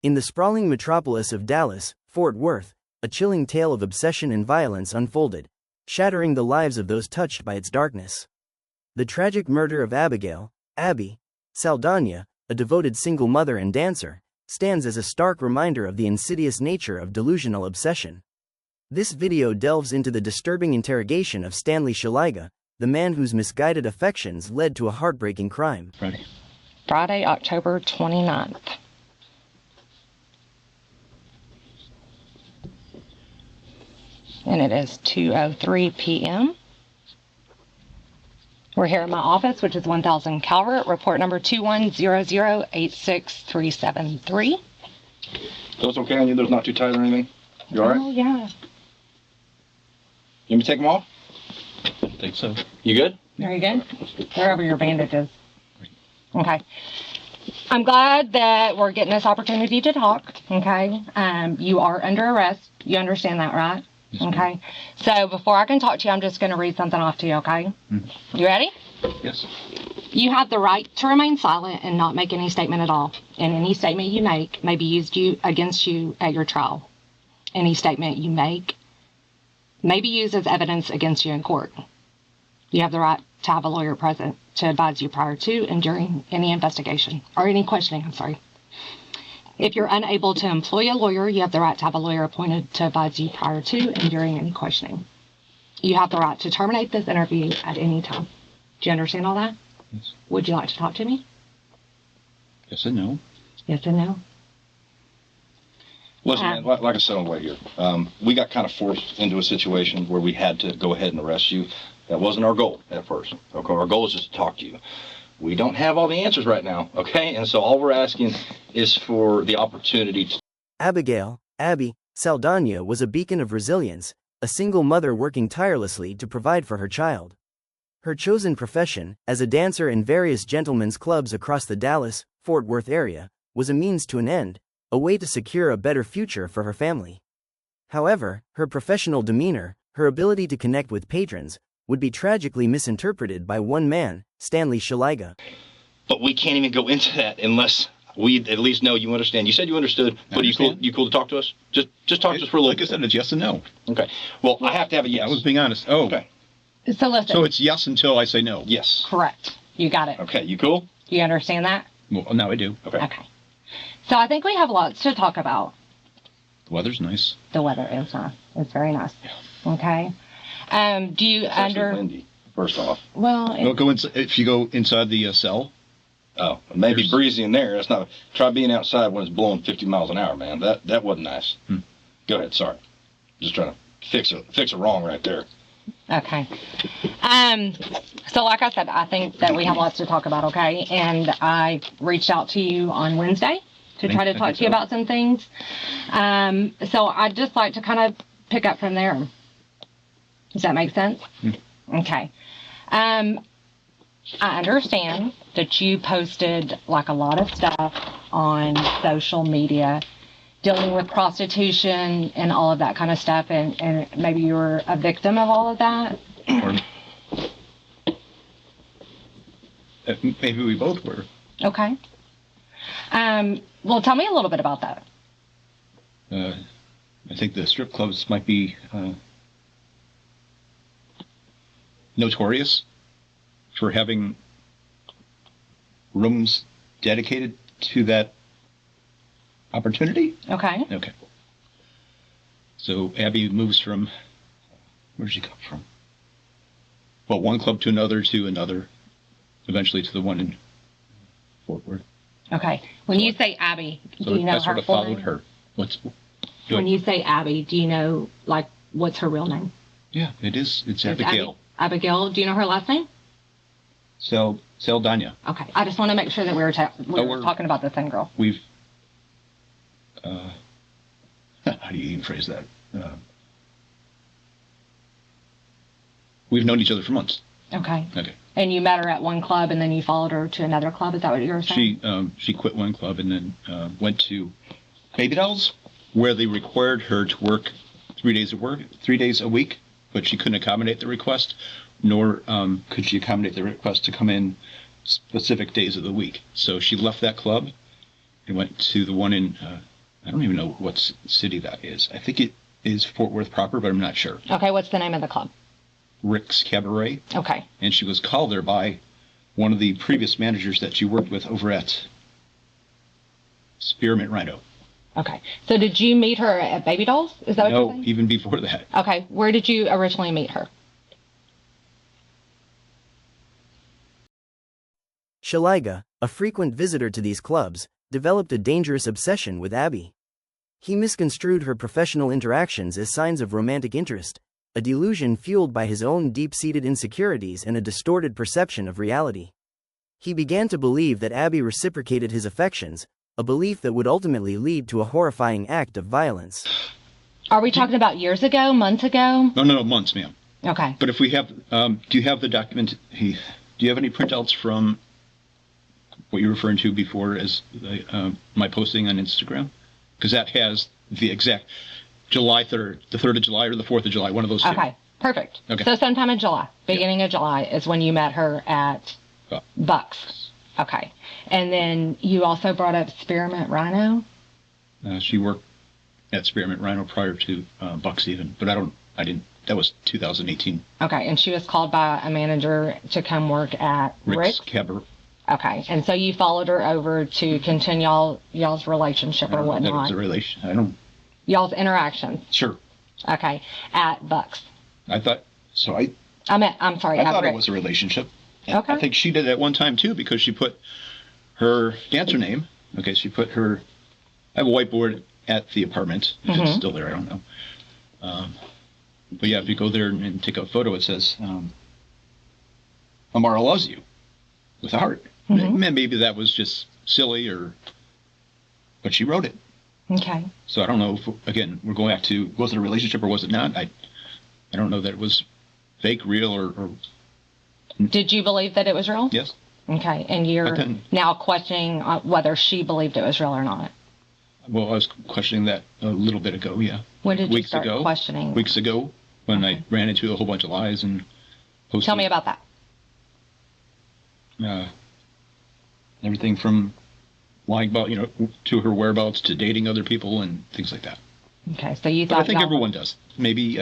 In the sprawling metropolis of Dallas, Fort Worth, a chilling tale of obsession and violence unfolded, shattering the lives of those touched by its darkness. The tragic murder of Abigail, Abby, Saldaña, a devoted single mother and dancer, stands as a stark reminder of the insidious nature of delusional obsession. This video delves into the disturbing interrogation of Stanley Szeliga, the man whose misguided affections led to a heartbreaking crime. Friday, October 29th. And it is 2:03 p.m. We're here at my office, which is 1000 Calvert, report number 210086373. So it's okay on you? There's not too tight or anything? You all right? Oh, yeah. You want me to take them off? I think so. You good? Are you good? They're over your bandages. Okay. I'm glad that we're getting this opportunity to talk, okay? You are under arrest. You understand that, right? Yes, okay. So before I can talk to you, I'm just going to read something off to you, okay? Mm-hmm. You ready? Yes. You have the right to remain silent and not make any statement at all. And any statement you make may be used against you at your trial. Any statement you make may be used as evidence against you in court. You have the right to have a lawyer present to advise you prior to and during any investigation, or any questioning, I'm sorry. If you're unable to employ a lawyer, you have the right to have a lawyer appointed to advise you prior to and during any questioning. You have the right to terminate this interview at any time. Do you understand all that? Yes. Would you like to talk to me? Yes and no. Yes and no. Listen, man, like I said on the way here, we got kind of forced into a situation where we had to go ahead and arrest you. That wasn't our goal at first. Okay, our goal is just to talk to you. We don't have all the answers right now, okay? And so all we're asking is for the opportunity to... Abigail, Abby, Saldaña was a beacon of resilience, a single mother working tirelessly to provide for her child. Her chosen profession, as a dancer in various gentlemen's clubs across the Dallas, Fort Worth area, was a means to an end, a way to secure a better future for her family. However, her professional demeanor, her ability to connect with patrons, would be tragically misinterpreted by one man, Stanley Szeliga. But we can't even go into that unless we at least know you understand. You said you understood, but you cool to talk to us? Just talk to us for a little bit. Like I said, it's yes and no. Okay. Well, I have to have a yes. I was being honest. Oh. Okay. So listen. So it's yes until I say no. Yes. Correct. You got it. Okay, you cool? You understand that? Well, now I do. Okay. Okay. So I think we have lots to talk about. The weather's nice. The weather is nice. It's very nice. Yeah. Okay. Do you It's actually windy, first off. Well, if you go inside the cell. Oh, maybe breezy in there. That's not. Try being outside when it's blowing 50 miles an hour, man. That wasn't nice. Go ahead. Sorry. Just trying to fix a wrong right there. okay. So like I said, I think that we have lots to talk about, okay? And I reached out to you on Wednesday to try to talk to you about some things. So I'd just like to kind of pick up from there. Does that make sense? Okay. I understand that you posted like a lot of stuff on social media dealing with prostitution and all of that kind of stuff, and maybe you were a victim of all of that. Or maybe we both were. Okay. Well, tell me a little bit about that. I think the strip clubs might be notorious for having rooms dedicated to that opportunity. Okay. Okay. So Abby moves from, where did she come from? Well, one club to another, eventually to the one in Fort Worth. Okay. When you say Abby, So do you know I her sort of full followed name? her. When you say Abby, do you know, like, what's her real name? Yeah, it's Abigail. Abigail, do you know her last name? Saldaña. Okay. I just want to make sure that we were talking about the same girl. We've, how do you even phrase that? We've known each other for months. Okay. Okay. And you met her at one club, and then you followed her to another club. Is that what you were saying? She quit one club and then went to Baby Dolls, where they required her to work 3 days a week, but she couldn't accommodate the request, nor could she accommodate the request to come in specific days of the week. So she left that club and went to the one in I don't even know what city that is. I think it is Fort Worth proper, but I'm not sure. Okay, what's the name of the club? Rick's Cabaret. Okay. And she was called there by one of the previous managers that she worked with over at Spearmint Rhino. Okay. So did you meet her at Baby Dolls? Is that what you're No, saying? even before that. Okay. Where did you originally meet her? Szeliga, a frequent visitor to these clubs, developed a dangerous obsession with Abby. He misconstrued her professional interactions as signs of romantic interest, a delusion fueled by his own deep-seated insecurities and a distorted perception of reality. He began to believe that Abby reciprocated his affections, a belief that would ultimately lead to a horrifying act of violence. Are we talking about years ago, months ago? No, months, ma'am. Okay. But if we have, do you have the document? Do you have any printouts from what you're referring to before as my posting on Instagram? Because that has the exact July 3rd, the 3rd of July or the 4th of July, one of those two. Okay. Perfect. Okay. So sometime in July, beginning of July is when you met her at Bucks. Okay. And then you also brought up Spearmint Rhino? She worked at Spearmint Rhino prior to Bucks even, but I didn't, that was 2018. Okay. And she was called by a manager to come work at Rick's? Cabaret. Okay. And so you followed her over to continue y'all's relationship or That whatnot? was a relation. Y'all's interactions? Sure. Okay. At Bucks? I thought, so I'm sorry. I thought Rick. it was a relationship. Okay. I think she did it at one time too, because she put her dancer name. Okay, she put her. I have a whiteboard at the apartment. If it's still there, I don't know. But yeah, if you go there and take a photo, it says, "Amara loves you," with a heart. Maybe that was just silly, but she wrote it. Okay. So I don't know. Again, we're going back to, was it a relationship or was it not? I don't know that it was fake, real, or. Did you believe that it was real? Yes. Okay. And you're now questioning whether she believed it was real or not? Well, I was questioning that a little bit ago, yeah. When did you start questioning? Weeks ago, when I ran into a whole bunch of lies and posted. Tell me about that. Everything from lying about, to her whereabouts to dating other people and things like that. Okay, so you But thought I think everyone does. Maybe,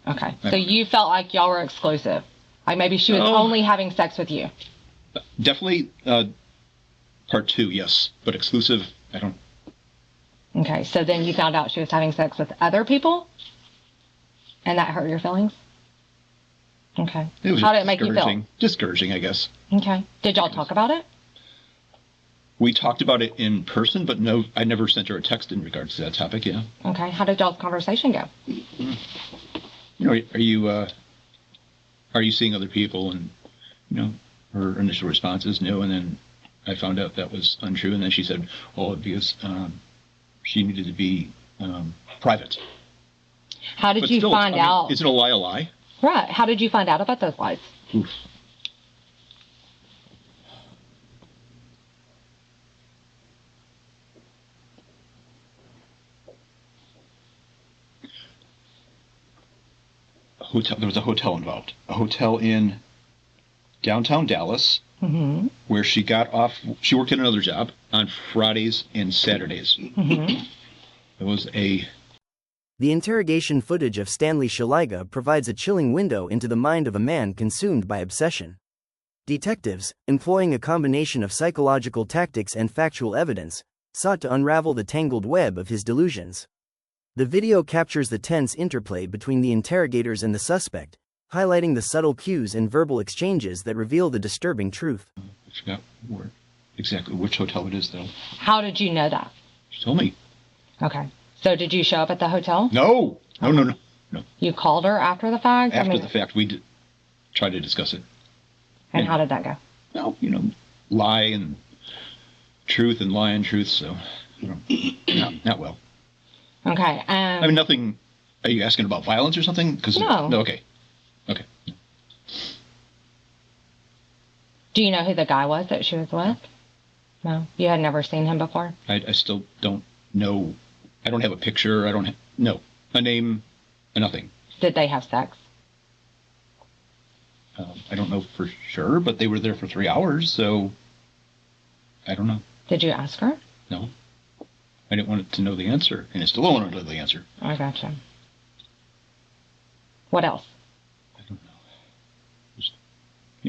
Okay, so you felt like y'all were exclusive. Like maybe she was only having sex with you. Definitely part 2, yes. But exclusive, I don't. Okay, so then you found out she was having sex with other people? And that hurt your feelings? Okay. How did it make you feel? Discouraging, I guess. Okay. Did y'all talk about it? We talked about it in person, but no, I never sent her a text in regards to that topic, yeah. Okay. How did y'all's conversation go? Are you seeing other people? And, her initial response is no. And then I found out that was untrue. And then she said, because she needed to be private. How did you find out? Is it a lie a lie? Right. How did you find out about those lies? Oof. There was a hotel involved. A hotel in downtown Dallas, where she got off. She worked at another job on Fridays and Saturdays. It was a. The interrogation footage of Stanley Szeliga provides a chilling window into the mind of a man consumed by obsession. Detectives, employing a combination of psychological tactics and factual evidence, sought to unravel the tangled web of his delusions. The video captures the tense interplay between the interrogators and the suspect, highlighting the subtle cues and verbal exchanges that reveal the disturbing truth. I forgot exactly which hotel it is, though. How did you know that? She told me. Okay. So did you show up at the hotel? No. You called her after the fact? After the fact, we did try to discuss it. And how did that go? Well, lie and truth and lie and truth, so, not well. Okay. I mean, nothing. Are you asking about violence or something? No. No. Okay. Do you know who the guy was that she was with? No. You had never seen him before? I still don't know. I don't have a picture. I don't have a name, nothing. Did they have sex? I don't know for sure, but they were there for 3 hours, so I don't know. Did you ask her? No. I didn't want it to know the answer, and I still don't want to know the answer. I gotcha. What else? I don't know. Just,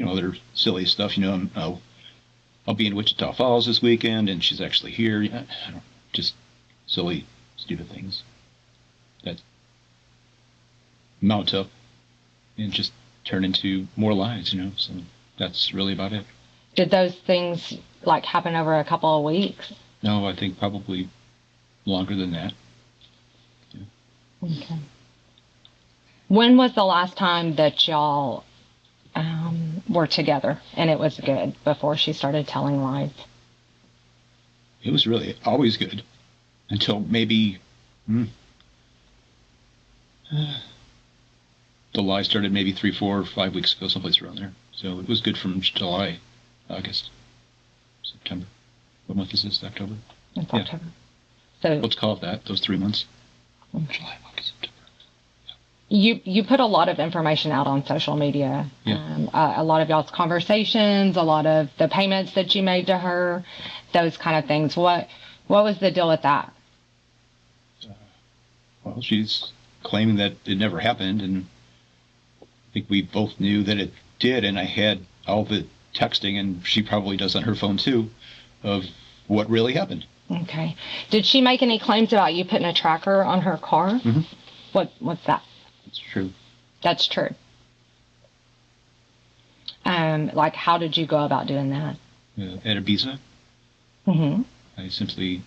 other silly stuff. I'll be in Wichita Falls this weekend, and she's actually here. I don't, just silly, stupid things that mount up and just turn into more lies, So that's really about it. Did those things happen over a couple of weeks? No, I think probably longer than that. Yeah. Okay. When was the last time that y'all were together and it was good before she started telling lies? It was really always good until maybe the lie started maybe 3, 4, or 5 weeks ago, someplace around there. So it was good from July, August, September. What month is this? October? It's Yeah. October. So Let's call it that, those 3 months. July, August, September. you put a lot of information out on social media. Yeah. A lot of y'all's conversations, a lot of the payments that you made to her, those kind of things. What was the deal with that? Well, she's claiming that it never happened, and I think we both knew that it did, and I had all the texting, and she probably does on her phone too, of what really happened. Okay. Did she make any claims about you putting a tracker on her car? Mm-hmm. What's that? It's true. That's true. How did you go about doing that? At Ibiza, Mm-hmm. I simply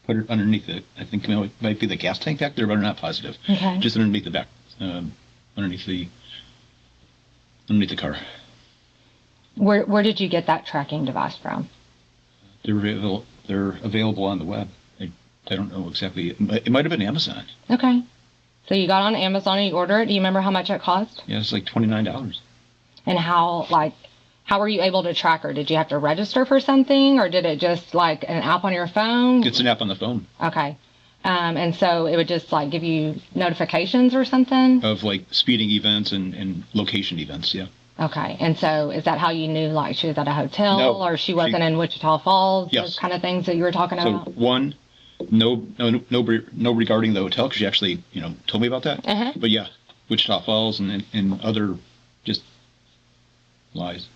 put it underneath it. I think it might be the gas tank back there, but I'm not positive. Okay. Just underneath the back, underneath the car. Where did you get that tracking device from? They're available on the web. I don't know exactly. It might have been Amazon. Okay. So you got on Amazon and you ordered it. Do you remember how much it cost? Yeah, it's like $29. And how were you able to track her? Did you have to register for something, or did it just an app on your phone? It's an app on the phone. Okay. And so it would just give you notifications or something? Of speeding events and location events, yeah. Okay. And so is that how you knew she was at a hotel No, or she wasn't in Wichita Falls? Yes. Those kind of things that you were talking So about? one, no regarding the hotel, because she actually, told me about that. Uh-huh. But yeah, Wichita Falls and other just lies.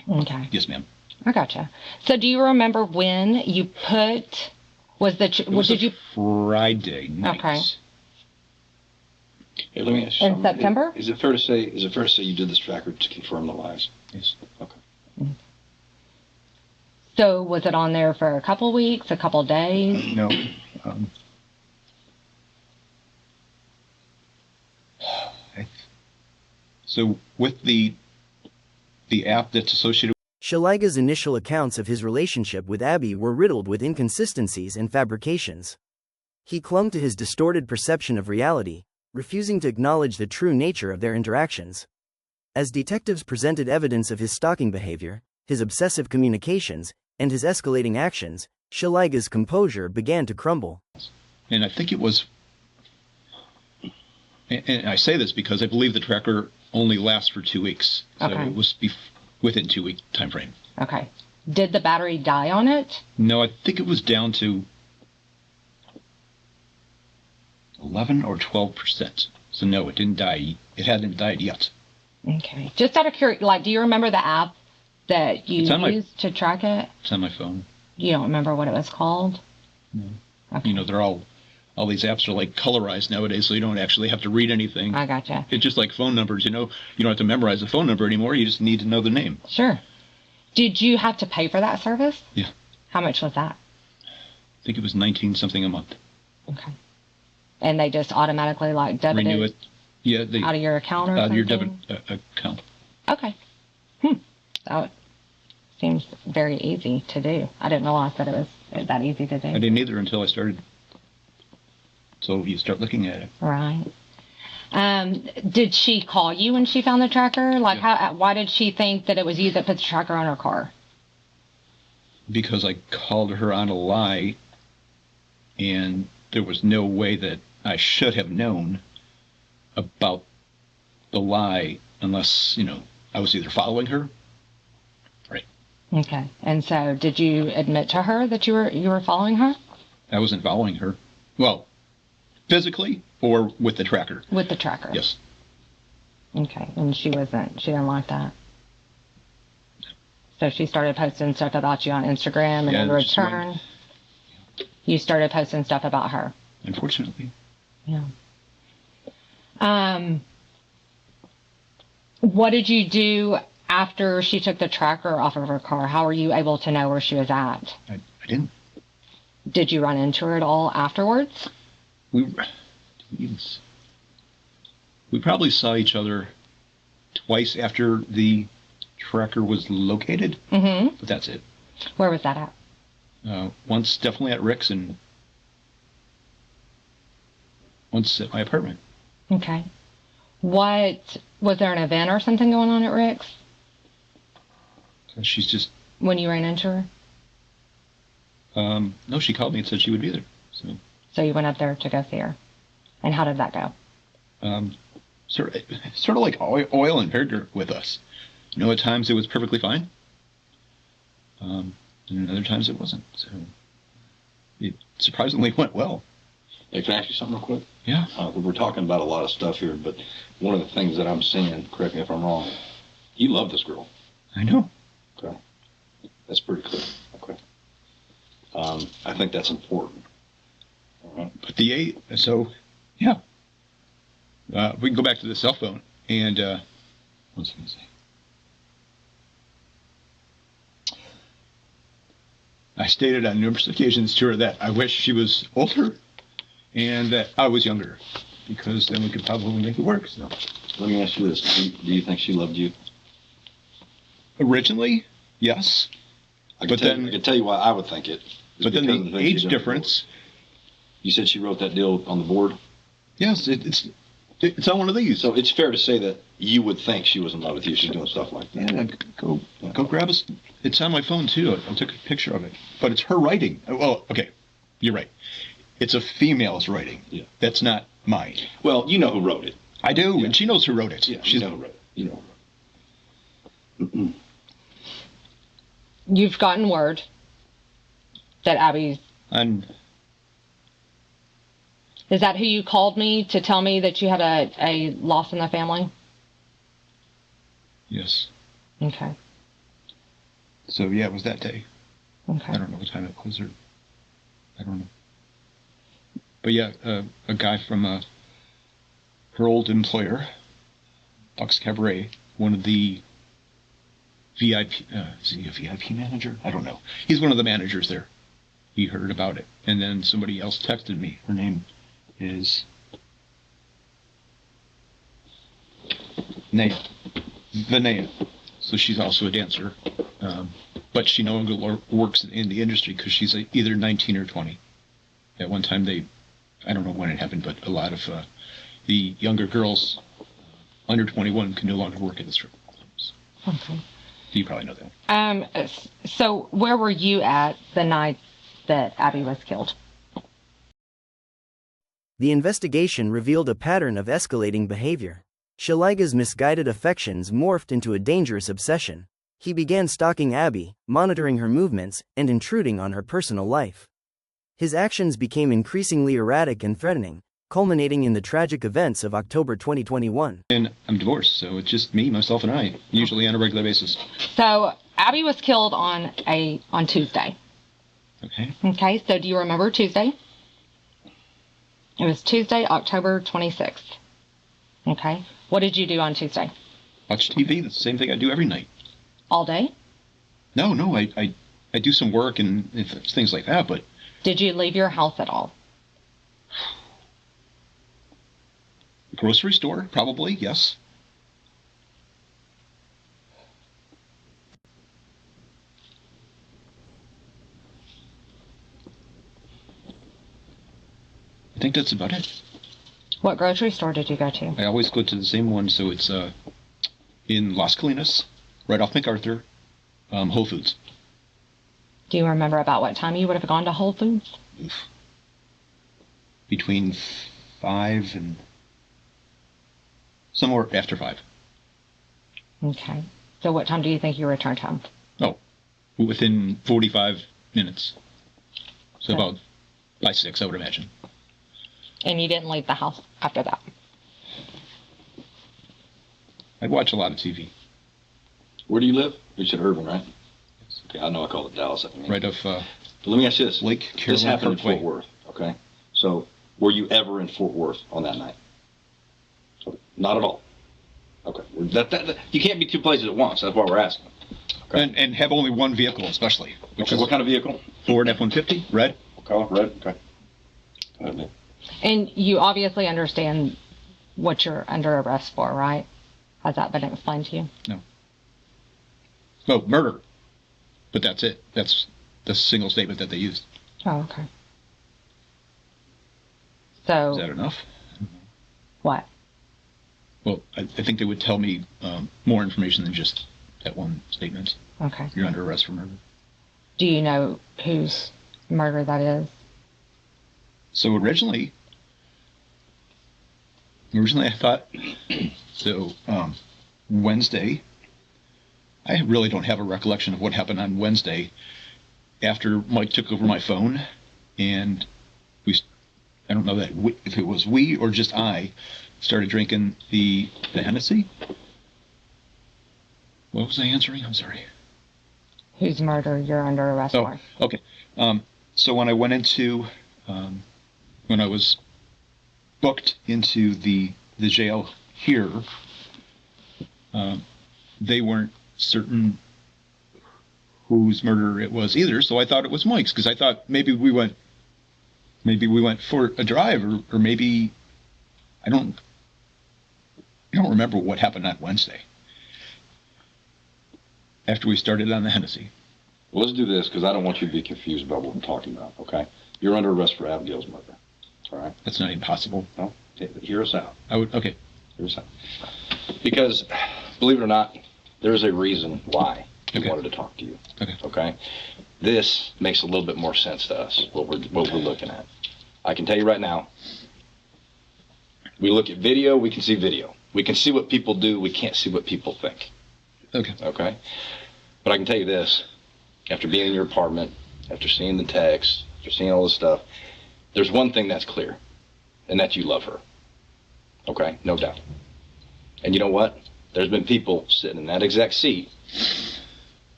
Okay. Yes, ma'am. I gotcha. So do you remember when you put, did you? Friday night. Okay. Hey, let me ask you In something. September? Is it fair to say you did this tracker to confirm the lies? Yes. Okay. So was it on there for a couple weeks, a couple days? No. So with the app that's associated. Szeliga's initial accounts of his relationship with Abby were riddled with inconsistencies and fabrications. He clung to his distorted perception of reality, refusing to acknowledge the true nature of their interactions. As detectives presented evidence of his stalking behavior, his obsessive communications, and his escalating actions, Szeliga's composure began to crumble. And I think it was, and I say this because I believe the tracker only lasts for 2 weeks. So Okay. it was within 2-week time frame. Okay. Did the battery die on it? No, I think it was down to 11 or 12%. So no, it didn't die. It hadn't died yet. Okay. Just out of curiosity, do you remember the app that you It's on my- used to track it? It's on my phone. You don't remember what it was called? No. Okay. They're all these apps are colorized nowadays, so you don't actually have to read anything. I gotcha. It's just like phone numbers, you don't have to memorize the phone number anymore. You just need to know the name. Sure. Did you have to pay for that service? Yeah. How much was that? I think it was 19 something a month. Okay. And they just automatically debited Renew it. Yeah, they out of your account or out of something? your debit account. Okay. That seems very easy to do. I didn't realize that it was that easy to do. I didn't either until I started. So you start looking at it. Right. Did she call you when she found the tracker? Yeah. Why did she think that it was you that put the tracker on her car? Because I called her on a lie, and there was no way that I should have known about the lie unless, I was either following her. Right. Okay. And so did you admit to her that you were following her? I wasn't following her. Well, physically or with the tracker? With the tracker. Yes. Okay, and she didn't like that. So she started posting stuff about you on Instagram, and in return, you started posting stuff about her. Unfortunately. Yeah. What did you do after she took the tracker off of her car? How were you able to know where she was at? I didn't. Did you run into her at all afterwards? We probably saw each other twice after the tracker was located, but that's it. Where was that at? Once definitely at Rick's and once at my apartment. Okay. Was there an event or something going on at Rick's? She's just... When you ran into her? No, she called me and said she would be there. So you went up there to go see her. And how did that go? Sort of like oil and vinegar with us. You know, at times it was perfectly fine. And other times it wasn't. So it surprisingly went well. Hey, can I ask you something real quick? Yeah. We're talking about a lot of stuff here, but one of the things that I'm seeing, correct me if I'm wrong, you love this girl. I know. Okay. That's pretty clear. Okay. I think that's important. All right. But yeah. We can go back to the cell phone and, what was I going to say? I stated on numerous occasions to her that I wish she was older and that I was younger, because then we could probably make it work. So, let me ask you this. Do you think she loved you? Originally, yes. I can tell you why I would think it. But then the age difference. You said she wrote that deal on the board? Yes, it's on one of these. So it's fair to say that you would think she was in love with you. She's doing stuff like that. Yeah, go grab us. It's on my phone too. I took a picture of it, but it's her writing. Well, okay, you're right. It's a female's writing. Yeah. That's not mine. Well, you know who wrote it. I do, and she knows who wrote it. Yeah, you know who wrote it. You know who wrote it. You've gotten word that Abby's... Is that who you called me to tell me that you had a loss in the family? Yes. Okay. So, yeah, it was that day. Okay. I don't know what time it was, or I don't know. But, yeah, a guy from her old employer, Buck's Cabaret, one of the VIP... is he a VIP manager? I don't know. He's one of the managers there. He heard about it. And then somebody else texted me. Her name is Vinaya. So she's also a dancer, but she no longer works in the industry because she's either 19 or 20. At one time, I don't know when it happened, but a lot of the younger girls under 21 can no longer work in the strip clubs. Okay. You probably know that. So where were you at the night that Abby was killed? The investigation revealed a pattern of escalating behavior. Szeliga's misguided affections morphed into a dangerous obsession. He began stalking Abby, monitoring her movements, and intruding on her personal life. His actions became increasingly erratic and threatening, culminating in the tragic events of October 2021. And I'm divorced, so it's just me, myself, and I, usually on a regular basis. So Abby was killed on Tuesday. Okay. Okay, so do you remember Tuesday? It was Tuesday, October 26th. Okay. What did you do on Tuesday? Watch TV. That's the same thing I do every night. All day? No. I do some work and things like that, but... Did you leave your house at all? Grocery store, probably, yes. I think that's about it. What grocery store did you go to? I always go to the same one, so it's in Las Colinas, right off MacArthur, Whole Foods. Do you remember about what time you would have gone to Whole Foods? Oof. Between 5 and somewhere after 5. Okay. So what time do you think you returned home? Oh, within 45 minutes. So about By 6, I would imagine. And you didn't leave the house after that? I'd watch a lot of TV. Where do you live? You said Irving, right? Okay, I know I called it Dallas. Right off but let me ask you this. Lake Carolina. This happened in Fort Worth, okay? So, were you ever in Fort Worth on that night? Not at all. Okay. You can't be two places at once. That's why we're asking. Okay. And have only one vehicle, especially. Okay, what kind of vehicle? Ford F-150, red. What color? Red? Okay. Go ahead, man. And you obviously understand what you're under arrest for, right? Has that been explained to you? No. Oh, murder. But that's it. That's the single statement that they used. Oh, okay. So. Is that enough? What? Well, I think they would tell me more information than just that one statement. Okay. You're under arrest for murder. Do you know whose murder that is? So originally I thought, so Wednesday, I really don't have a recollection of what happened on Wednesday after Mike took over my phone, and I don't know if it was we or just I started drinking the Hennessy. What was I answering? I'm sorry. Whose murder you're under arrest for? Okay. So when I went into, when I was booked into the jail here, they weren't certain whose murder it was either, so I thought it was Mike's, because I thought maybe we went for a drive, or maybe I don't remember what happened on Wednesday after we started on the Hennessy. Well, let's do this, because I don't want you to be confused about what we're talking about, okay? You're under arrest for Abigail's murder, all right? That's not impossible. No? Hear us out. Okay. Hear us out. Because, believe it or not, there's a reason why we Okay. wanted to talk to you. Okay. Okay? This makes a little bit more sense to us, what we're looking at. I can tell you right now, we look at video, we can see video. We can see what people do, we can't see what people think. Okay. Okay? But I can tell you this, after being in your apartment, after seeing the text, after seeing all this stuff, there's one thing that's clear, and that's you love her. Okay? No doubt. And you know what? There's been people sitting in that exact seat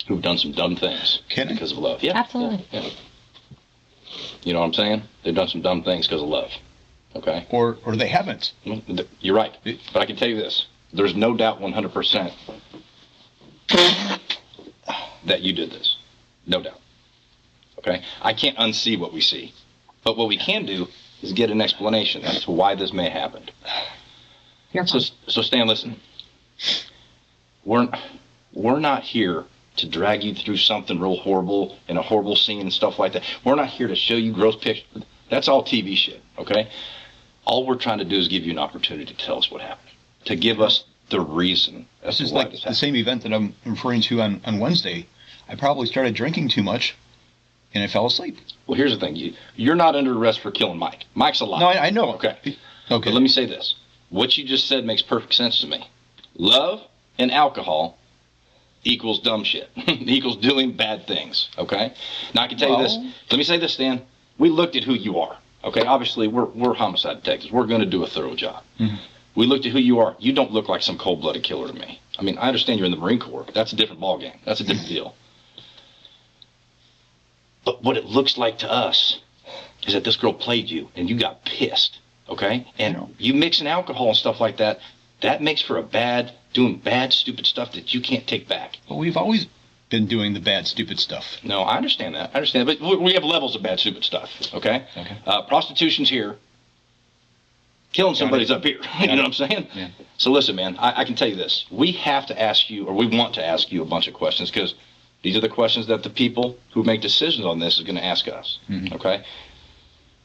who've done some dumb things because of love. Yeah. Absolutely. Yeah. You know what I'm saying? They've done some dumb things because of love. Okay? Or they haven't. You're right. But I can tell you this. There's no doubt 100% that you did this. No doubt. Okay? I can't unsee what we see. But what we can do is get an explanation as to why this may have happened. So Stan, listen. We're not here to drag you through something real horrible and a horrible scene and stuff like that. We're not here to show you gross pictures. That's all TV shit, okay? All we're trying to do is give you an opportunity to tell us what happened, to give us the reason as This to is why like this the happened. same event that I'm referring to on Wednesday. I probably started drinking too much, and I fell asleep. Well, here's the thing. You're not under arrest for killing Mike. Mike's alive. No, I know. Okay. Okay. But let me say this. What you just said makes perfect sense to me. Love and alcohol equals dumb shit. Equals doing bad things, okay? Now, I can tell you this. Let me say this, Stan. We looked at who you are, okay? Obviously, we're homicide detectives. We're going to do a thorough job. Mm-hmm. We looked at who you are. You don't look like some cold-blooded killer to me. I mean, I understand you're in the Marine Corps. That's a different ballgame. That's a different deal. But what it looks like to us is that this girl played you, and you got pissed, okay? And you mixing alcohol and stuff like that, that makes for doing bad, stupid stuff that you can't take back. But we've always been doing the bad, stupid stuff. No, I understand that. But we have levels of bad, stupid stuff, okay? Prostitution's here. Killing somebody's up here. You know what I'm saying? Yeah. So listen, man, I can tell you this. We have to ask you, or we want to ask you a bunch of questions, because these are the questions that the people who make decisions on this is going to ask us, okay?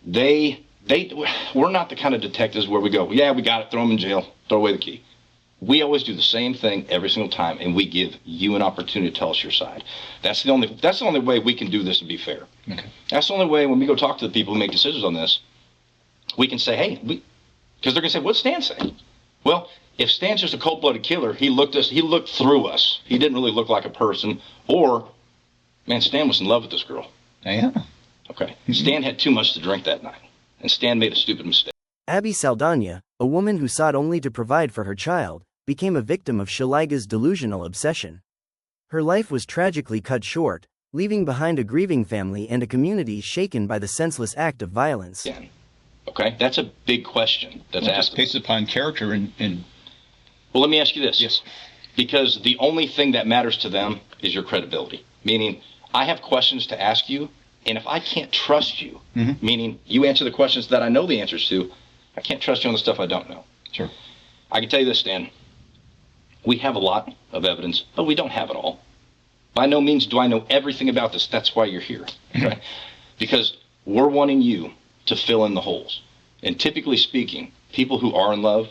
We're not the kind of detectives where we go, yeah, we got it, throw them in jail, throw away the key. We always do the same thing every single time, and we give you an opportunity to tell us your side. That's the only way we can do this and be fair. Okay. That's the only way when we go talk to the people who make decisions on this, we can say, hey, because they're going to say, what's Stan saying? Well, if Stan's just a cold-blooded killer, he looked through us. He didn't really look like a person. Or, man, Stan was in love with this girl. Yeah. Okay. Stan had too much to drink that night, and Stan made a stupid mistake. Abby Saldaña, a woman who sought only to provide for her child, became a victim of Szeliga's delusional obsession. Her life was tragically cut short, leaving behind a grieving family and a community shaken by the senseless act of violence. Okay, that's a big question that's asked. Based upon character and. Well, let me ask you this. Yes. Because the only thing that matters to them is your credibility. Meaning, I have questions to ask you, and if I can't trust you, meaning you answer the questions that I know the answers to, I can't trust you on the stuff I don't know. Sure. I can tell you this, Stan. We have a lot of evidence, but we don't have it all. By no means do I know everything about this. That's why you're here. Okay? Because we're wanting you to fill in the holes. And typically speaking, people who are in love,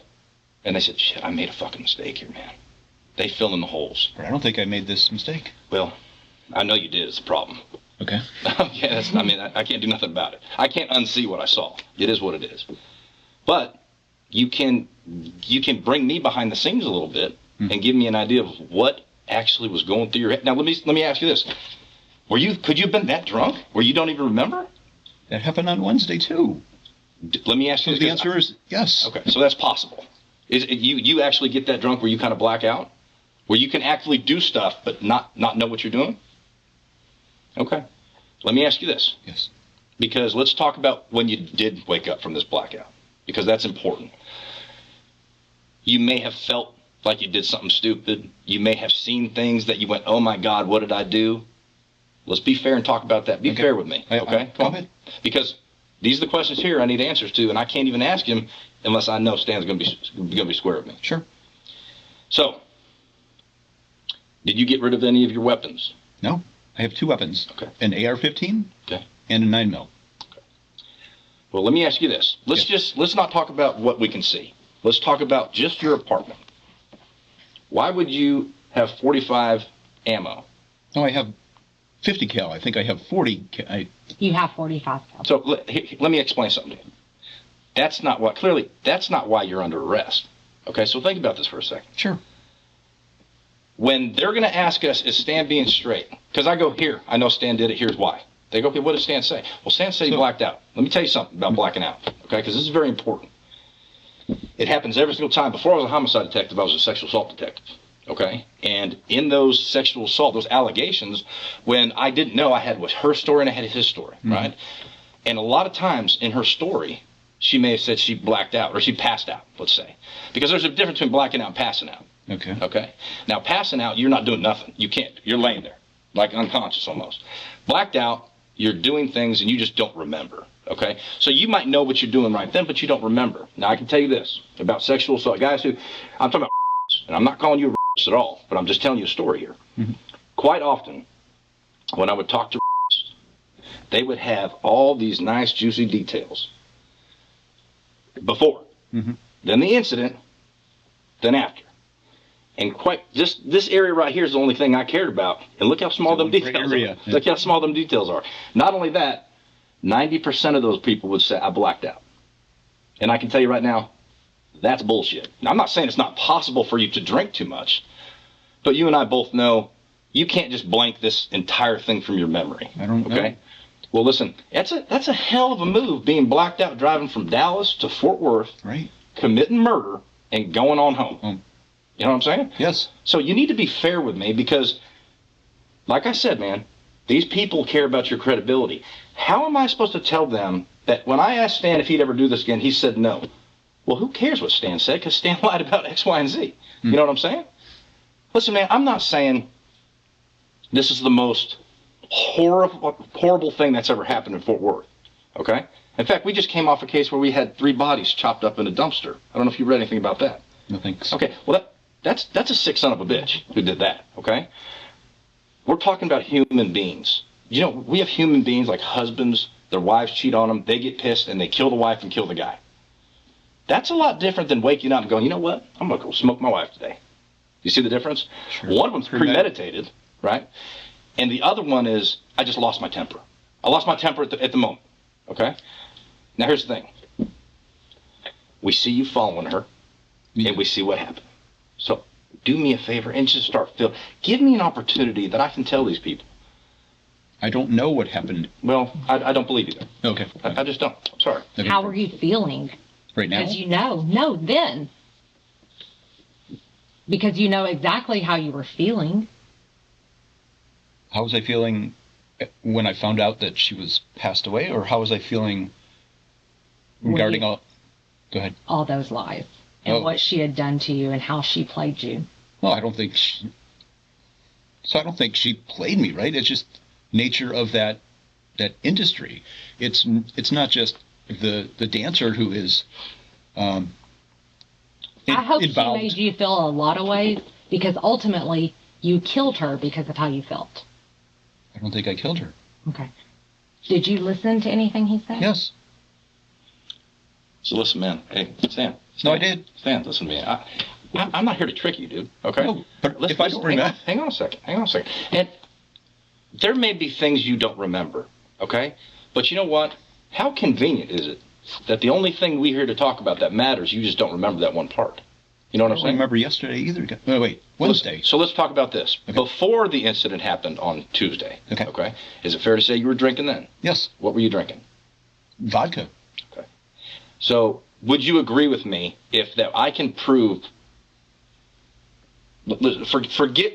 and they said, shit, I made a fucking mistake here, man. They fill in the holes. I don't think I made this mistake. Well, I know you did. It's a problem. Okay. Yeah, I can't do nothing about it. I can't unsee what I saw. It is what it is. But you can bring me behind the scenes a little bit and give me an idea of what actually was going through your head. Now, let me ask you this. Could you have been that drunk where you don't even remember? That happened on Wednesday, too. Let me ask you So this. the answer is yes. Okay, so that's possible. You actually get that drunk where you kind of black out? Where you can actually do stuff but not know what you're doing? Okay. Let me ask you this. Yes. Because let's talk about when you did wake up from this blackout. Because that's important. You may have felt like you did something stupid. You may have seen things that you went, oh my God, what did I do? Let's be fair and talk about that. Be fair with me. Okay? Come on. Because these are the questions here I need answers to, and I can't even ask him unless I know Stan's going to be square with me. Sure. So, did you get rid of any of your weapons? No. I have 2 weapons. Okay. An AR-15 and a 9mm. Okay. Well, let me ask you this. Let's not talk about what we can see. Let's talk about just your apartment. Why would you have 45 ammo? No, I have 50 cal. I think I have 40. You have 45 cal. So let me explain something to you. That's not why you're under arrest. Okay, so think about this for a second. Sure. When they're going to ask us, is Stan being straight? Because I go, here, I know Stan did it, here's why. They go, okay, what did Stan say? Well, Stan said he blacked out. Let me tell you something about blacking out, okay, because this is very important. It happens every single time. Before I was a homicide detective, I was a sexual assault detective, okay? And in those sexual assault, those allegations, when I didn't know, I had her story and I had his story, right? And a lot of times in her story, she may have said she blacked out or she passed out, let's say. Because there's a difference between blacking out and passing out. Okay. Okay. Now, passing out, you're not doing nothing. You can't. You're laying there, like unconscious almost. Blacked out, you're doing things and you just don't remember. Okay. So you might know what you're doing right then, but you don't remember. Now, I can tell you this about sexual assault. Guys who, I'm talking about, and I'm not calling you a at all, but I'm just telling you a story here. Quite often, when I would talk to they would have all these nice, juicy details before, then the incident, then after. And this area right here is the only thing I cared about. And look how small them details are. Look how small them details are. Not only that, 90% of those people would say, I blacked out. And I can tell you right now, that's bullshit. Now, I'm not saying it's not possible for you to drink too much, but you and I both know you can't just blank this entire thing from your memory. I don't know. Okay? Well, listen, that's a hell of a move, being blacked out driving from Dallas to Fort Worth, right, committing murder, and going on home. You know what I'm saying? Yes. So you need to be fair with me because, like I said, man, these people care about your credibility. How am I supposed to tell them that when I asked Stan if he'd ever do this again, he said no? Well, who cares what Stan said because Stan lied about X, Y, and Z. You know what I'm saying? Listen, man, I'm not saying this is the most horrible thing that's ever happened in Fort Worth, okay? In fact, we just came off a case where we had 3 bodies chopped up in a dumpster. I don't know if you read anything about that. No thanks. Okay, well, that's a sick son of a bitch who did that, okay? We're talking about human beings. You know, we have human beings like husbands, their wives cheat on them, they get pissed, and they kill the wife and kill the guy. That's a lot different than waking up and going, you know what, I'm going to go smoke my wife today. You see the difference? Sure. One of them's premeditated, right? And the other one is, I just lost my temper. I lost my temper at the moment, okay? Now, here's the thing. We see you following her, and we see what happened. So do me a favor and just start filling. Give me an opportunity that I can tell these people. I don't know what happened. Well, I don't believe you then. Okay. I just don't. I'm sorry. Okay. How are you feeling? Right now? Because no, then. Because you know exactly how you were feeling. How was I feeling when I found out that she was passed away, or how was I feeling regarding all? Go ahead. All those lies and what she had done to you and how she played you. Well, I don't think she played me, right? It's just nature of that industry. It's not just the dancer who is I hope involved. she made you feel a lot of ways, because ultimately you killed her because of how you felt. I don't think I killed her. Okay. Did you listen to anything he said? Yes. So listen, man. Hey, Stan. No, I did. Stan, listen to me. I'm not here to trick you, dude. Okay? No, but if I don't remember... Hang on a second. And there may be things you don't remember, okay? But you know what? How convenient is it that the only thing we're here to talk about that matters, you just don't remember that one part? You know what I'm I don't saying? remember yesterday either. No, wait, Wednesday. So let's talk about this. Okay. Before the incident happened on Tuesday, Okay. Is it fair to say you were drinking then? Yes. What were you drinking? Vodka. Okay. So would you agree with me if that I can prove... Forget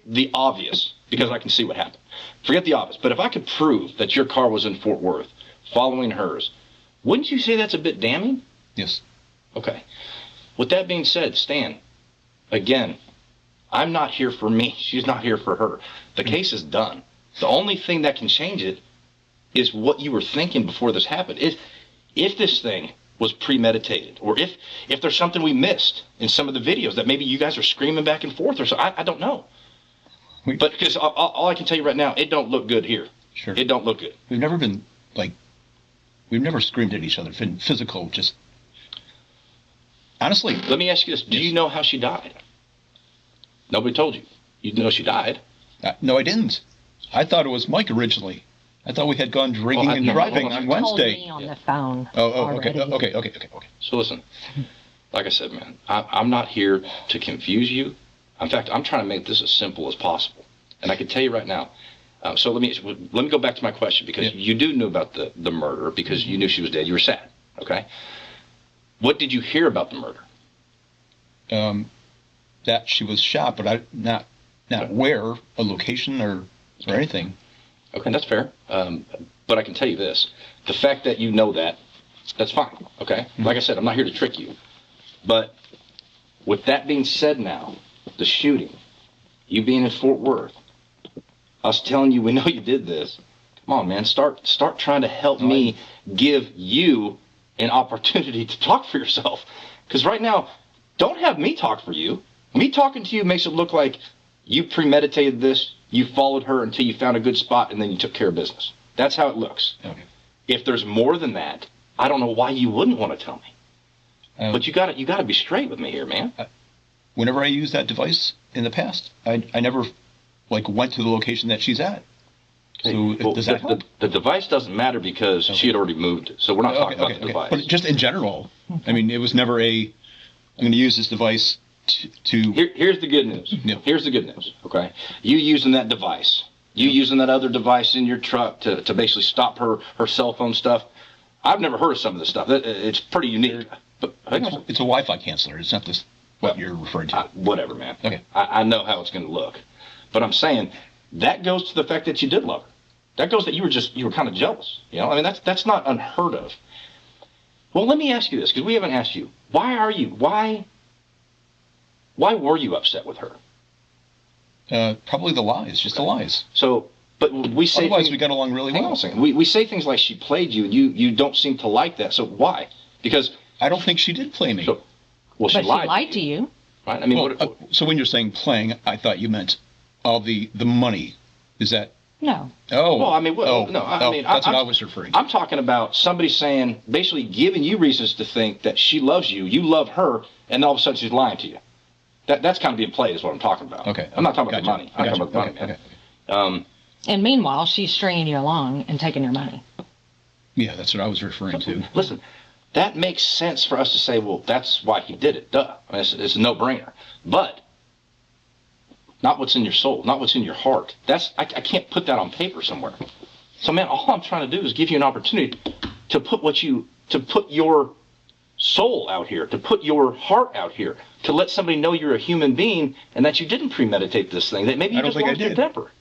the obvious, because I can see what happened. Forget the obvious. But if I could prove that your car was in Fort Worth following hers, wouldn't you say that's a bit damning? Yes. Okay. With that being said, Stan, again, I'm not here for me. She's not here for her. The case is done. The only thing that can change it is what you were thinking before this happened. If this thing was premeditated, or if there's something we missed in some of the videos that maybe you guys are screaming back and forth or so, I don't know. But because all I can tell you right now, it don't look good here. Sure. It don't look good. We've never screamed at each other, been physical, just... Honestly. Let me ask you this. Do you know how she died? Nobody told you. You know she died. No, I didn't. I thought it was Mike originally. I thought we had gone drinking and driving on Wednesday. Told me on the phone. Okay. So listen, like I said, man, I'm not here to confuse you. In fact, I'm trying to make this as simple as possible. And I can tell you right now. So let me go back to my question, because you do know about the murder, because you knew she was dead. You were sad. Okay. What did you hear about the murder? That she was shot, but not where, a location or anything. Okay, that's fair. But I can tell you this. The fact that you know that's fine, okay? Mm-hmm. Like I said, I'm not here to trick you. But with that being said now, the shooting, you being in Fort Worth, us telling you we know you did this, come on, man, start trying to help me give you an opportunity to talk for yourself. Because right now, don't have me talk for you. Me talking to you makes it look like you premeditated this, you followed her until you found a good spot, and then you took care of business. That's how it looks. Okay. If there's more than that, I don't know why you wouldn't want to tell me. But you got to be straight with me here, man. Whenever I used that device in the past, I never went to the location that she's at. So does that help? The device doesn't matter because she had already moved it. So we're not talking about the device. But just in general, I mean, it was never I'm going to use this device to... Here's the good news. Yeah. Here's the good news, okay? You using that device, using that other device in your truck to basically stop her cell phone stuff. I've never heard of some of this stuff. It's pretty unique. But it's a Wi-Fi canceller. It's not what you're referring to. Whatever, man. Okay. I know how it's going to look. But I'm saying that goes to the fact that you did love her. That goes that you were kind of jealous. You know, I mean, that's not unheard of. Well, let me ask you this, because we haven't asked you. Why were you upset with her? Probably the lies, just the lies. So, but we say... Otherwise, we got along really well. Hang on a second. We say things like she played you, and you don't seem to like that. So why? Because... I don't think she did play me. So, but she lied to you. Right? I mean, so when you're saying playing, I thought you meant all the money. Is that... No. Oh. Well, I mean, no. I mean, that's what I was referring to. I'm talking about somebody saying, basically giving you reasons to think that she loves you, you love her, and all of a sudden she's lying to you. That's kind of being played is what I'm talking about. Okay. I'm not talking about the money. I'm talking about the money, man. Okay. And meanwhile, she's stringing you along and taking your money. Yeah, that's what I was referring to. Listen, that makes sense for us to say, well, that's why he did it. Duh. I mean, it's a no-brainer. But not what's in your soul, not what's in your heart. I can't put that on paper somewhere. So, man, all I'm trying to do is give you an opportunity to put your soul out here, to put your heart out here, to let somebody know you're a human being and that you didn't premeditate this thing, that maybe you just lost your temper.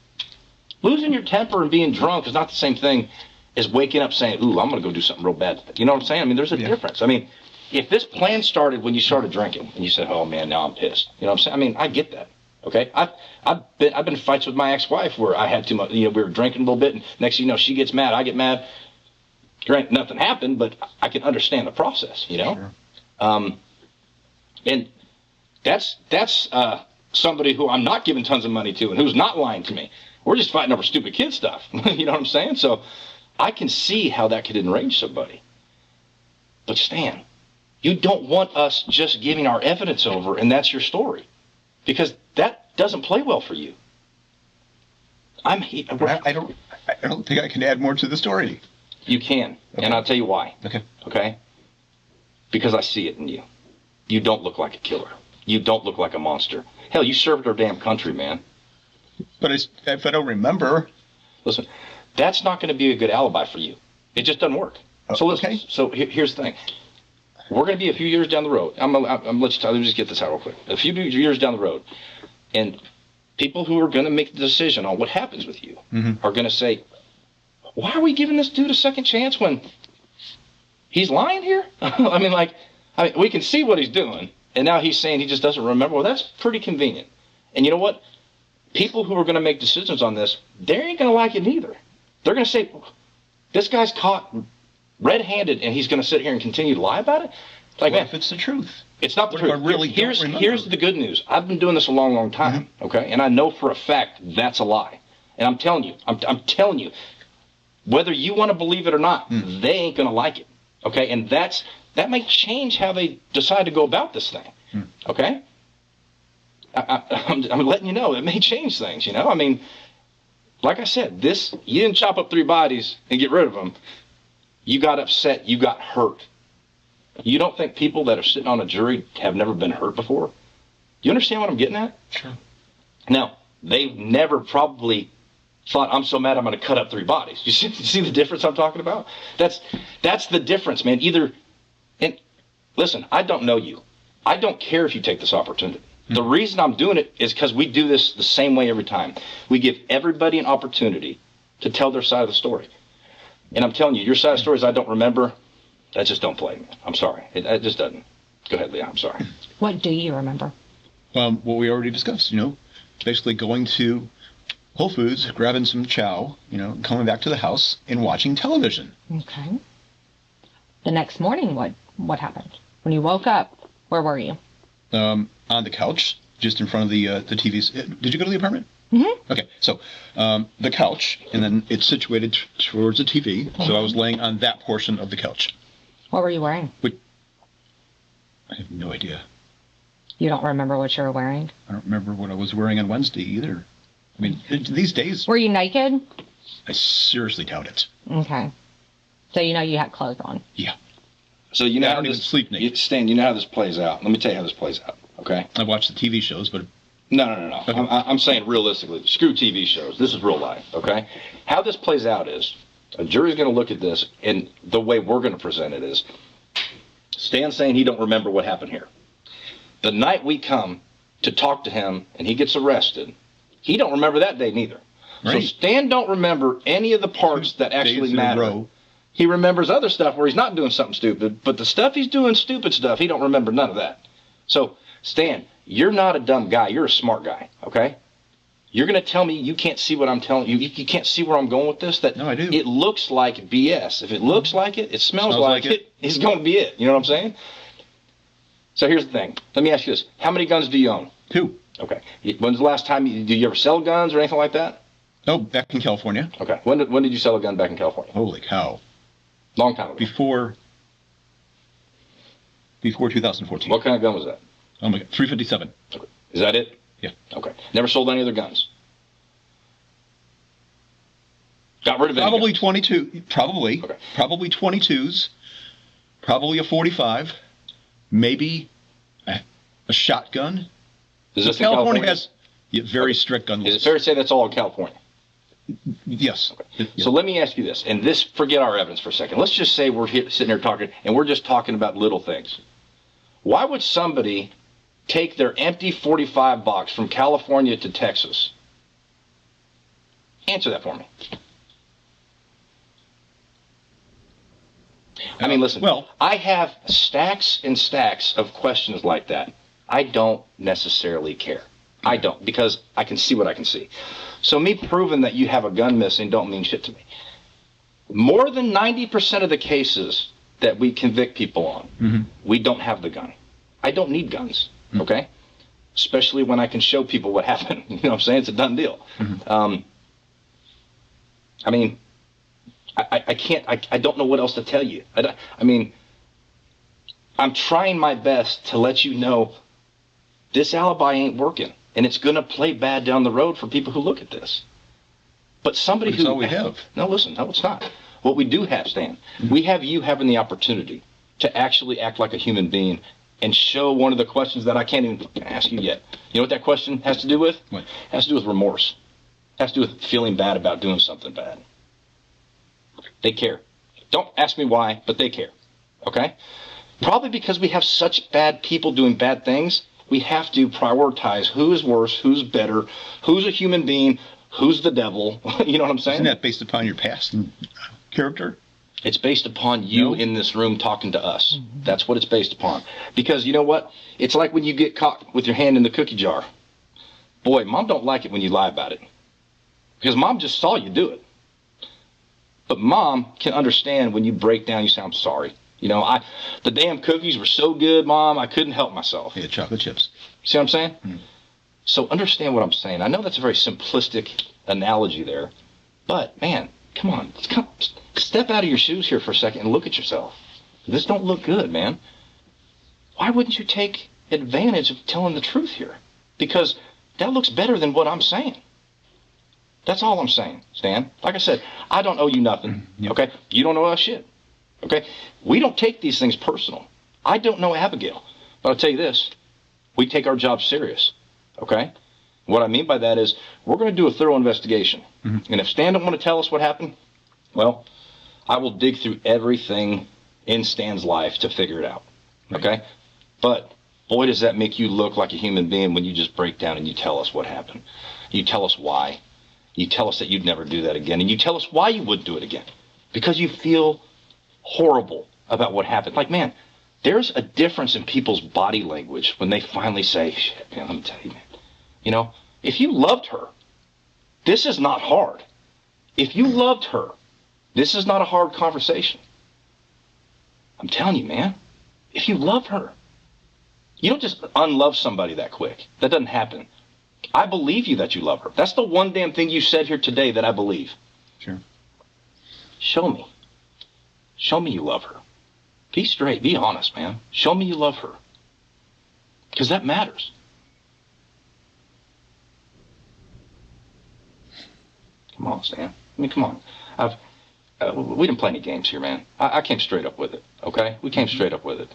Losing your temper and being drunk is not the same thing as waking up saying, ooh, I'm going to go do something real bad today. You know what I'm saying? I mean, there's a difference. I mean, if this plan started when you started drinking and you said, oh, man, now I'm pissed. You know what I'm saying? I mean, I get that. Okay? I've been in fights with my ex-wife where I had too much, we were drinking a little bit, and next thing you know, she gets mad, I get mad. Granted, nothing happened, but I can understand the process, Sure. And that's somebody who I'm not giving tons of money to and who's not lying to me. We're just fighting over stupid kid stuff. You know what I'm saying? So I can see how that could enrage somebody. But Stan, you don't want us just giving our evidence over and that's your story. Because that doesn't play well for you. I don't think I can add more to the story. You can. Okay. And I'll tell you why. Okay? Because I see it in you. You don't look like a killer. You don't look like a monster. Hell, you served our damn country, man. But if I don't remember... Listen, that's not going to be a good alibi for you. It just doesn't work. So listen, okay. So here's the thing. We're going to be a few years down the road. Let me just get this out real quick. A few years down the road, and people who are going to make the decision on what happens with you are going to say, why are we giving this dude a second chance when he's lying here? I mean, we can see what he's doing, and now he's saying he just doesn't remember. Well, that's pretty convenient. And you know what? People who are going to make decisions on this, they ain't going to like it either. They're going to say, this guy's caught red-handed, and he's going to sit here and continue to lie about it? Like, what man, if it's the truth? It's not the truth. Here's the good news. I've been doing this a long, long time, okay? And I know for a fact that's a lie. And I'm telling you, whether you want to believe it or not, they ain't going to like it, okay? And that may change how they decide to go about this thing, okay? I'm letting you know, it may change things, I mean, like I said, you didn't chop up 3 bodies and get rid of them. You got upset. You got hurt. You don't think people that are sitting on a jury have never been hurt before? You understand what I'm getting at? Sure. Now, they've never probably thought, I'm so mad I'm going to cut up 3 bodies. You see the difference I'm talking about? That's the difference, man. And listen, I don't know you. I don't care if you take this opportunity. The reason I'm doing it is because we do this the same way every time. We give everybody an opportunity to tell their side of the story. And I'm telling you, your side of the stories I don't remember, that just don't play, man. I'm sorry. It just doesn't. Go ahead, Leah. I'm sorry. What do you remember? What we already discussed, basically going to Whole Foods, grabbing some chow, coming back to the house and watching television. Okay. The next morning, what happened? When you woke up, where were you? On the couch, just in front of the TVs. Did you go to the apartment? Mm-hmm. Okay, so the couch, and then it's situated towards the TV, so I was laying on that portion of the couch. What were you wearing? I have no idea. You don't remember what you were wearing? I don't remember what I was wearing on Wednesday either. I mean, these days... Were you naked? I seriously doubt it. Okay. So you had clothes on? Yeah. So I don't even sleep naked. Stan, you know how this plays out. Let me tell you how this plays out, okay? I watch the TV shows, but... No. Okay. I'm saying realistically. Screw TV shows. This is real life, okay? How this plays out is a jury's going to look at this, and the way we're going to present it is Stan's saying he don't remember what happened here. The night we come to talk to him and he gets arrested, he don't remember that day neither. Right. So Stan don't remember any of the parts that actually matter. He remembers other stuff where he's not doing something stupid, but the stuff he's doing, stupid stuff, he don't remember none of that. So, Stan, you're not a dumb guy. You're a smart guy, okay? You're going to tell me you can't see what I'm telling you. You can't see where I'm going with this? No, I do. It looks like BS. If it looks like it, it smells like it, it's going to be it. You know what I'm saying? So here's the thing. Let me ask you this. How many guns do you own? 2. Okay. When's the last time did you ever sell guns or anything like that? No, back in California. Okay. When did you sell a gun back in California? Holy cow. Long time ago. Before 2014. What kind of gun was that? Oh my God, .357. Okay. Is that it? Yeah. Okay. Never sold any other guns? Got rid of any Probably guns? 22. Probably. Okay. Probably 22s. Probably a .45. Maybe a shotgun. Is this California has... Yeah, very strict gun laws. Is it fair to say that's all in California? Yes. Okay. So let me ask you this, and this, forget our evidence for a second. Let's just say we're sitting here talking, and we're just talking about little things. Why would somebody take their empty 45 box from California to Texas? Answer that for me. I mean, listen, well, I have stacks and stacks of questions like that. I don't necessarily care. I don't, because I can see what I can see. So me proving that you have a gun missing don't mean shit to me. More than 90% of the cases that we convict people on, we don't have the gun. I don't need guns, okay? Especially when I can show people what happened. You know what I'm saying? It's a done deal. I mean, I can't, I don't know what else to tell you. I mean, I'm trying my best to let you know this alibi ain't working, and it's going to play bad down the road for people who look at this. But somebody That's all we have. No, listen, no, it's not. What we do have, Stan, we have you having the opportunity to actually act like a human being and show one of the questions that I can't even ask you yet. You know what that question has to do with? What? It has to do with remorse. It has to do with feeling bad about doing something bad. They care. Don't ask me why, but they care. Okay? Probably because we have such bad people doing bad things, we have to prioritize who is worse, who's better, who's a human being, who's the devil. You know what I'm saying? Isn't that based upon your past and character? It's based upon you in this room talking to us. That's what it's based upon. Because you know what? It's like when you get caught with your hand in the cookie jar. Boy, Mom don't like it when you lie about it. Because Mom just saw you do it. But Mom can understand when you break down, you say, I'm sorry. You know, the damn cookies were so good, Mom, I couldn't help myself. Yeah, chocolate chips. See what I'm saying? So understand what I'm saying. I know that's a very simplistic analogy there. But, man, come on. Step out of your shoes here for a second and look at yourself. This don't look good, man. Why wouldn't you take advantage of telling the truth here? Because that looks better than what I'm saying. That's all I'm saying, Stan. Like I said, I don't owe you nothing, okay? You don't owe us shit, okay? We don't take these things personal. I don't know Abigail, but I'll tell you this. We take our job serious, okay? What I mean by that is we're going to do a thorough investigation. And if Stan don't want to tell us what happened, well, I will dig through everything in Stan's life to figure it out, okay? But boy, does that make you look like a human being when you just break down and you tell us what happened. You tell us why. You tell us that you'd never do that again. And you tell us why you wouldn't do it again. Because you feel horrible about what happened. Like, man, there's a difference in people's body language when they finally say, shit, man, let me tell you, man. You know, if you loved her, this is not hard. If you loved her, this is not a hard conversation. I'm telling you, man. If you love her, you don't just unlove somebody that quick. That doesn't happen. I believe you that you love her. That's the one damn thing you said here today that I believe. Sure. Show me. Show me you love her. Be straight. Be honest, man. Show me you love her. Because that matters. Come on, Stan. I mean, come on. We didn't play any games here, man. I came straight up with it, okay? We came straight up with it.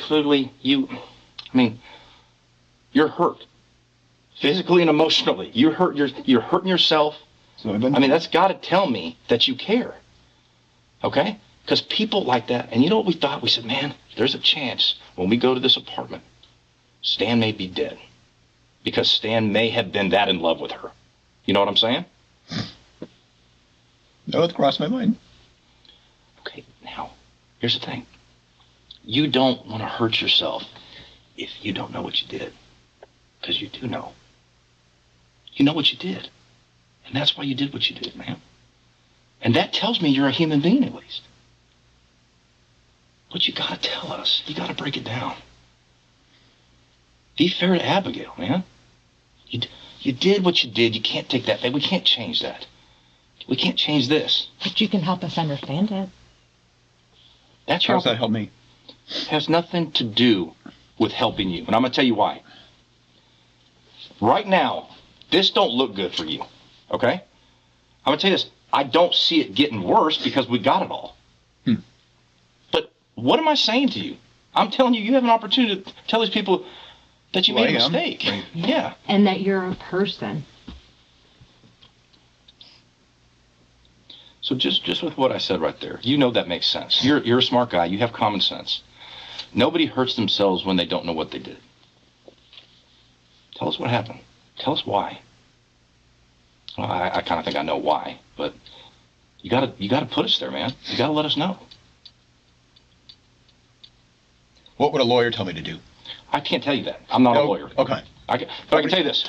Clearly, you're hurt. Physically and emotionally. You're hurting yourself. So that's got to tell me that you care. Okay? Because people like that, and you know what we thought? We said, man, there's a chance when we go to this apartment, Stan may be dead. Because Stan may have been that in love with her. You know what I'm saying? No, it crossed my mind. Okay, now, here's the thing. You don't want to hurt yourself if you don't know what you did. Because you do know. You know what you did. And that's why you did what you did, man. And that tells me you're a human being, at least. But you gotta tell us. You gotta break it down. Be fair to Abigail, man. You did what you did. You can't take that back. We can't change that. We can't change this. But you can help us understand it. That's How does that help me? It has nothing to do with helping you. And I'm gonna tell you why. Right now, this don't look good for you, okay? I'm going to tell you this. I don't see it getting worse because we got it all. But what am I saying to you? I'm telling you, you have an opportunity to tell these people, That you made a mistake. Right. Yeah. And that you're a person. So just with what I said right there, you know that makes sense. You're a smart guy. You have common sense. Nobody hurts themselves when they don't know what they did. Tell us what happened. Tell us why. Well, I kind of think I know why, but you gotta put us there, man. You gotta let us know. What would a lawyer tell me to do? I can't tell you that. I'm not a lawyer. Okay. But I can tell you this.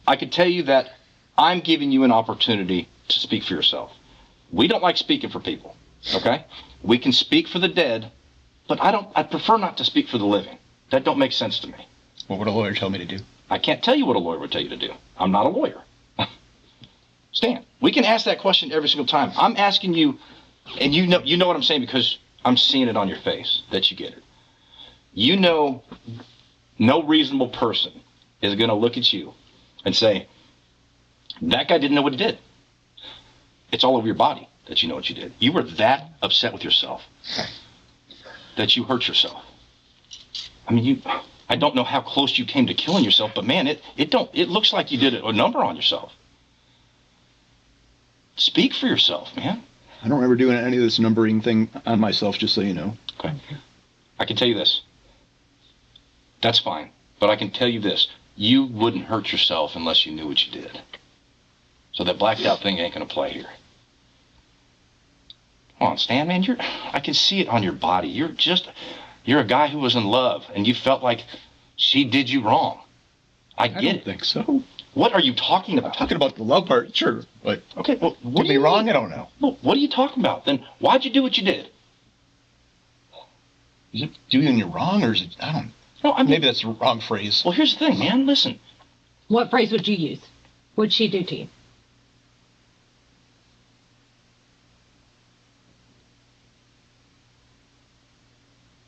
I can tell you that I'm giving you an opportunity to speak for yourself. We don't like speaking for people, okay? We can speak for the dead, but I prefer not to speak for the living. That don't make sense to me. What would a lawyer tell me to do? I can't tell you what a lawyer would tell you to do. I'm not a lawyer. Stan, we can ask that question every single time. I'm asking you, and you know what I'm saying because I'm seeing it on your face that you get it. You know, no reasonable person is going to look at you and say, that guy didn't know what he did. It's all over your body that you know what you did. You were that upset with yourself that you hurt yourself. I mean, I don't know how close you came to killing yourself, but man, it looks like you did a number on yourself. Speak for yourself, man. I don't remember doing any of this numbering thing on myself, just so you know. Okay. I can tell you this. That's fine. But I can tell you this. You wouldn't hurt yourself unless you knew what you did. So that blacked out thing ain't going to play here. Come on, Stan, man. I can see it on your body. You're a guy who was in love, and you felt like she did you wrong. I get it. I don't think so. What are you talking about? I'm talking about the love part, sure. But okay, well, get me wrong, I don't know. Well, what are you talking about? Then why'd you do what you did? Is it doing you wrong, or is it, I don't know. No, I mean, maybe that's the wrong phrase. Well, here's the thing, man. Listen. What phrase would you use? What'd she do to you?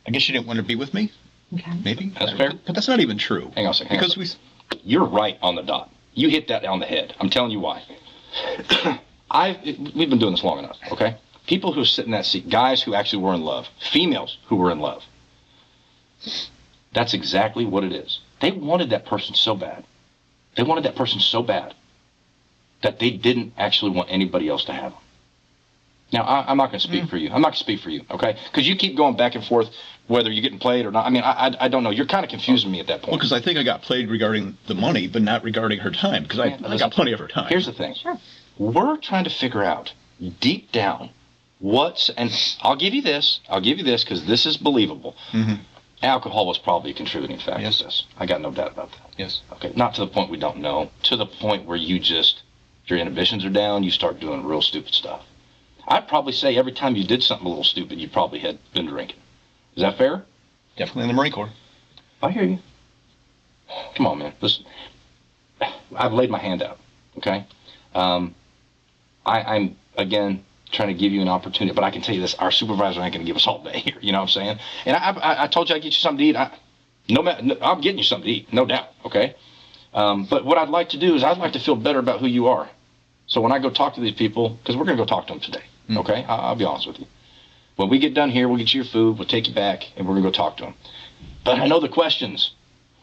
I guess she didn't want to be with me. Okay. Maybe. That's fair. But that's not even true. Hang on a second. Because you're right on the dot. You hit that on the head. I'm telling you why. We've been doing this long enough, okay? People who sit in that seat, guys who actually were in love, females who were in love. That's exactly what it is. They wanted that person so bad. They wanted that person so bad that they didn't actually want anybody else to have them. Now, I'm not going to speak for you. I'm not going to speak for you, okay? Because you keep going back and forth whether you're getting played or not. I mean, I don't know. You're kind of confusing me at that point. Well, because I think I got played regarding the money, but not regarding her time, because I got plenty of her time. Here's the thing. Sure. We're trying to figure out deep down and I'll give you this because this is believable. Mm-hmm. Alcohol was probably a contributing factor Yes. to this. I got no doubt about that. Yes. Okay, not to the point we don't know, to the point where your inhibitions are down, you start doing real stupid stuff. I'd probably say every time you did something a little stupid, you probably had been drinking. Is that fair? Definitely in the Marine Corps. I hear you. Come on, man. Listen, I've laid my hand out, okay? I'm, again, trying to give you an opportunity, but I can tell you this, our supervisor ain't going to give us all day here, you know what I'm saying? And I told you I'd get you something to eat. I'm getting you something to eat, no doubt, okay? But what I'd like to do is I'd like to feel better about who you are. So when I go talk to these people, because we're going to go talk to them today, okay? I'll be honest with you. When we get done here, we'll get you your food, we'll take you back, and we're going to go talk to them. But I know the questions.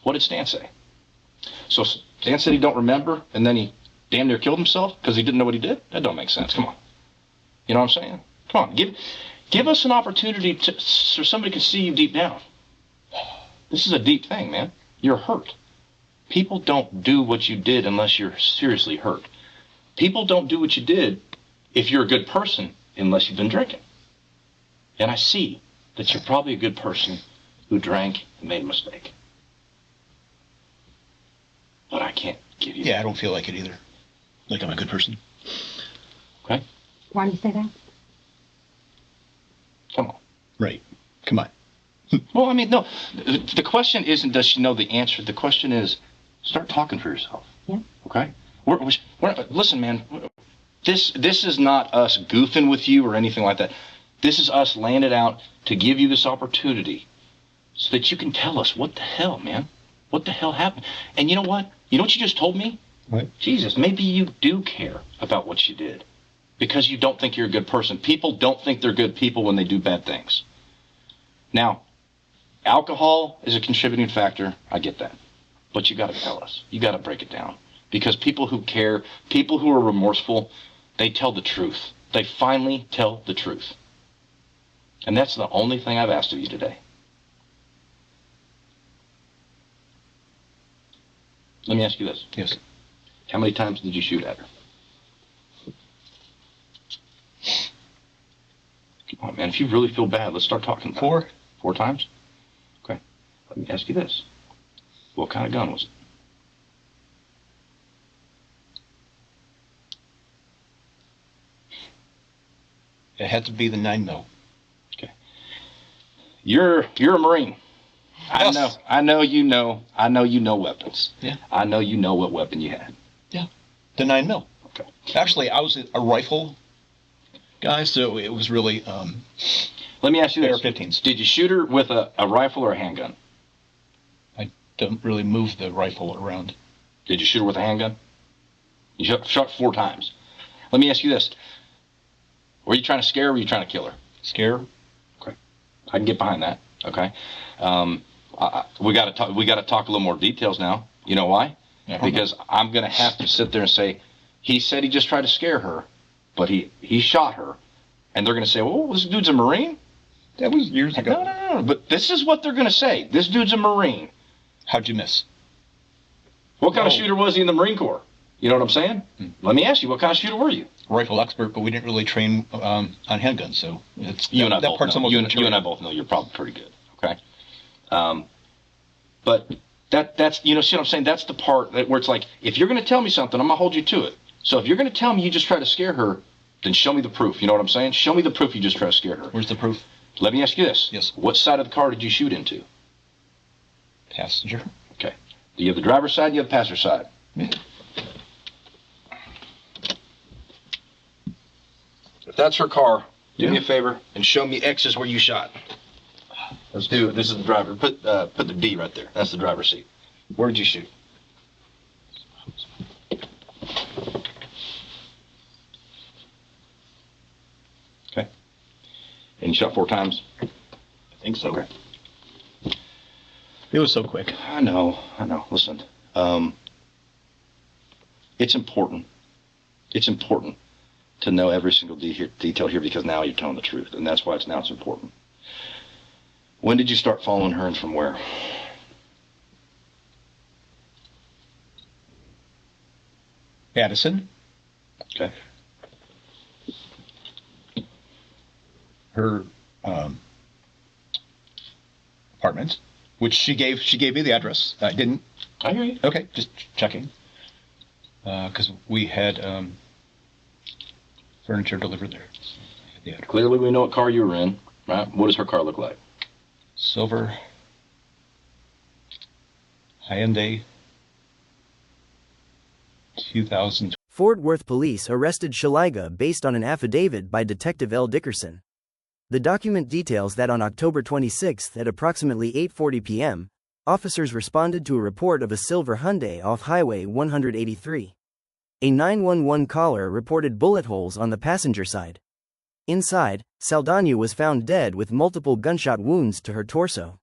What did Stan say? So Stan said he don't remember, and then he damn near killed himself because he didn't know what he did? That don't make sense. Come on. You know what I'm saying? Come on. Give us an opportunity so somebody can see you deep down. This is a deep thing, man. You're hurt. People don't do what you did unless you're seriously hurt. People don't do what you did if you're a good person unless you've been drinking. And I see that you're probably a good person who drank and made a mistake. But I can't give you Yeah, I don't feel like it either. Like I'm a good person. Okay? Why do you say that? Come on. Right. Come on. Well, I mean, no. The question isn't does she know the answer. The question is start talking for yourself. Yeah. Okay? Listen, man. This is not us goofing with you or anything like that. This is us laying it out to give you this opportunity so that you can tell us what the hell, man. What the hell happened? And you know what? You know what you just told me? What? Jesus, maybe you do care about what you did because you don't think you're a good person. People don't think they're good people when they do bad things. Now, Alcohol is a contributing factor. I get that. But you got to tell us. You got to break it down. Because people who care, people who are remorseful, they tell the truth. They finally tell the truth. And that's the only thing I've asked of you today. Let me ask you this. Yes. How many times did you shoot at her? Come on, man. If you really feel bad, let's start talking about it. 4. 4 times? Okay. Let me ask you this. What kind of gun was it? It had to be the 9mm. Okay. You're a Marine. Yes. I know you know weapons. Yeah. I know you know what weapon you had. Yeah. The 9mm. Okay. Actually, I was a rifle guy, so it was really Let me ask you this. AR-15s. Did you shoot her with a rifle or a handgun? I don't really move the rifle around. Did you shoot her with a handgun? You shot 4 times. Let me ask you this. Were you trying to scare her or were you trying to kill her? Scare? Okay. I can get behind that. Okay. We got to talk a little more details now. You know why? Yeah. Because I'm going to have to sit there and say, he said he just tried to scare her, but he shot her. And they're going to say, well, this dude's a Marine? That was years ago. No. But this is what they're going to say. This dude's a Marine. How'd you miss? What kind of shooter was he in the Marine Corps? You know what I'm saying? Let me ask you, what kind of shooter were you? Rifle expert, but we didn't really train on handguns, so it's You and I that both part's know. almost You immaterial. and I both know you're probably pretty good. Okay. But that's see what I'm saying? That's the part where it's like, if you're going to tell me something, I'm going to hold you to it. So if you're going to tell me you just tried to scare her, then show me the proof. You know what I'm saying? Show me the proof you just tried to scare her. Where's the proof? Let me ask you this. Yes. What side of the car did you shoot into? Passenger. Okay. Do you have the driver's side and you have the passenger side? Yeah. If that's her car, do me a favor and show me X's where you shot. Let's do it. This is the driver. Put the D right there. That's the driver's seat. Where did you shoot? Okay. And you shot 4 times? I think so. Okay. It was so quick. I know. Listen, it's important. It's important to know every single detail here because now you're telling the truth, and that's why it's important. When did you start following her and from where? Addison. Okay. Her apartment, which she gave me the address. I didn't. I hear you. Okay, just checking. Because we had furniture delivered there. The address. Clearly, we know what car you were in, right? What does her car look like? Silver. Hyundai. 2000. Fort Worth police arrested Szeliga based on an affidavit by Detective L. Dickerson. The document details that on October 26 at approximately 8:40 p.m., officers responded to a report of a silver Hyundai off Highway 183. A 911 caller reported bullet holes on the passenger side. Inside, Saldaña was found dead with multiple gunshot wounds to her torso.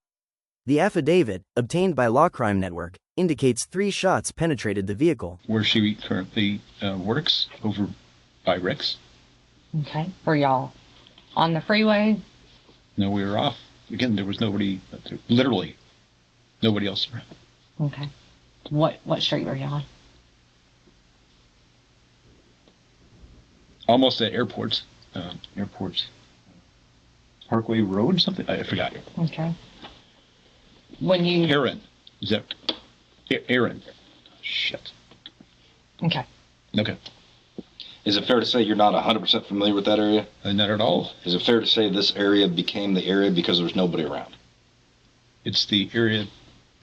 The affidavit, obtained by Law Crime Network, indicates 3 shots penetrated the vehicle. Where she currently works, over by Rick's. Okay. Were y'all on the freeway? No, we were off. Again, there was nobody, literally nobody else around. Okay. What street were y'all on? Almost at airports. Parkway Road, something? I forgot. Okay. When you... Aaron. Is that... Aaron. Shit. Okay. Okay. Is it fair to say you're not 100% familiar with that area? Not at all. Is it fair to say this area became the area because there was nobody around? It's the area...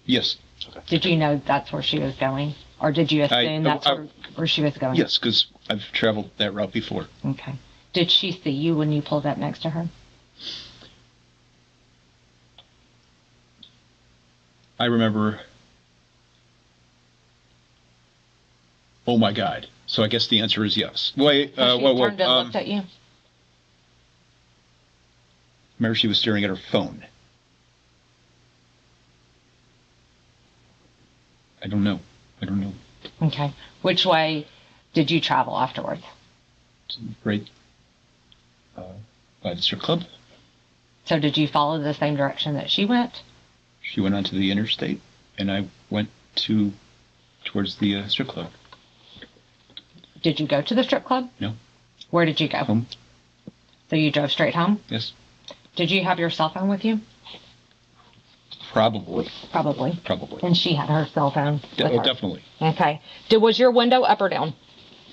Yes. Okay. Did you know that's where she was going? Or did you assume that's where she was going? Yes, because I've traveled that route before. Okay. Did she see you when you pulled up next to her? I remember... Oh my God. So I guess the answer is yes. Wait, So she turned and looked at you? Remember she was staring at her phone. Okay. Which way did you travel afterwards? Right by the strip club. So did you follow the same direction that she went? She went onto the interstate, and I went towards the strip club. Did you go to the strip club? No. Where did you go? Home. So you drove straight home? Yes. Did you have your cell phone with you? Probably. Probably. Probably. And she had her cell phone with her. Definitely. Okay. Was your window up or down?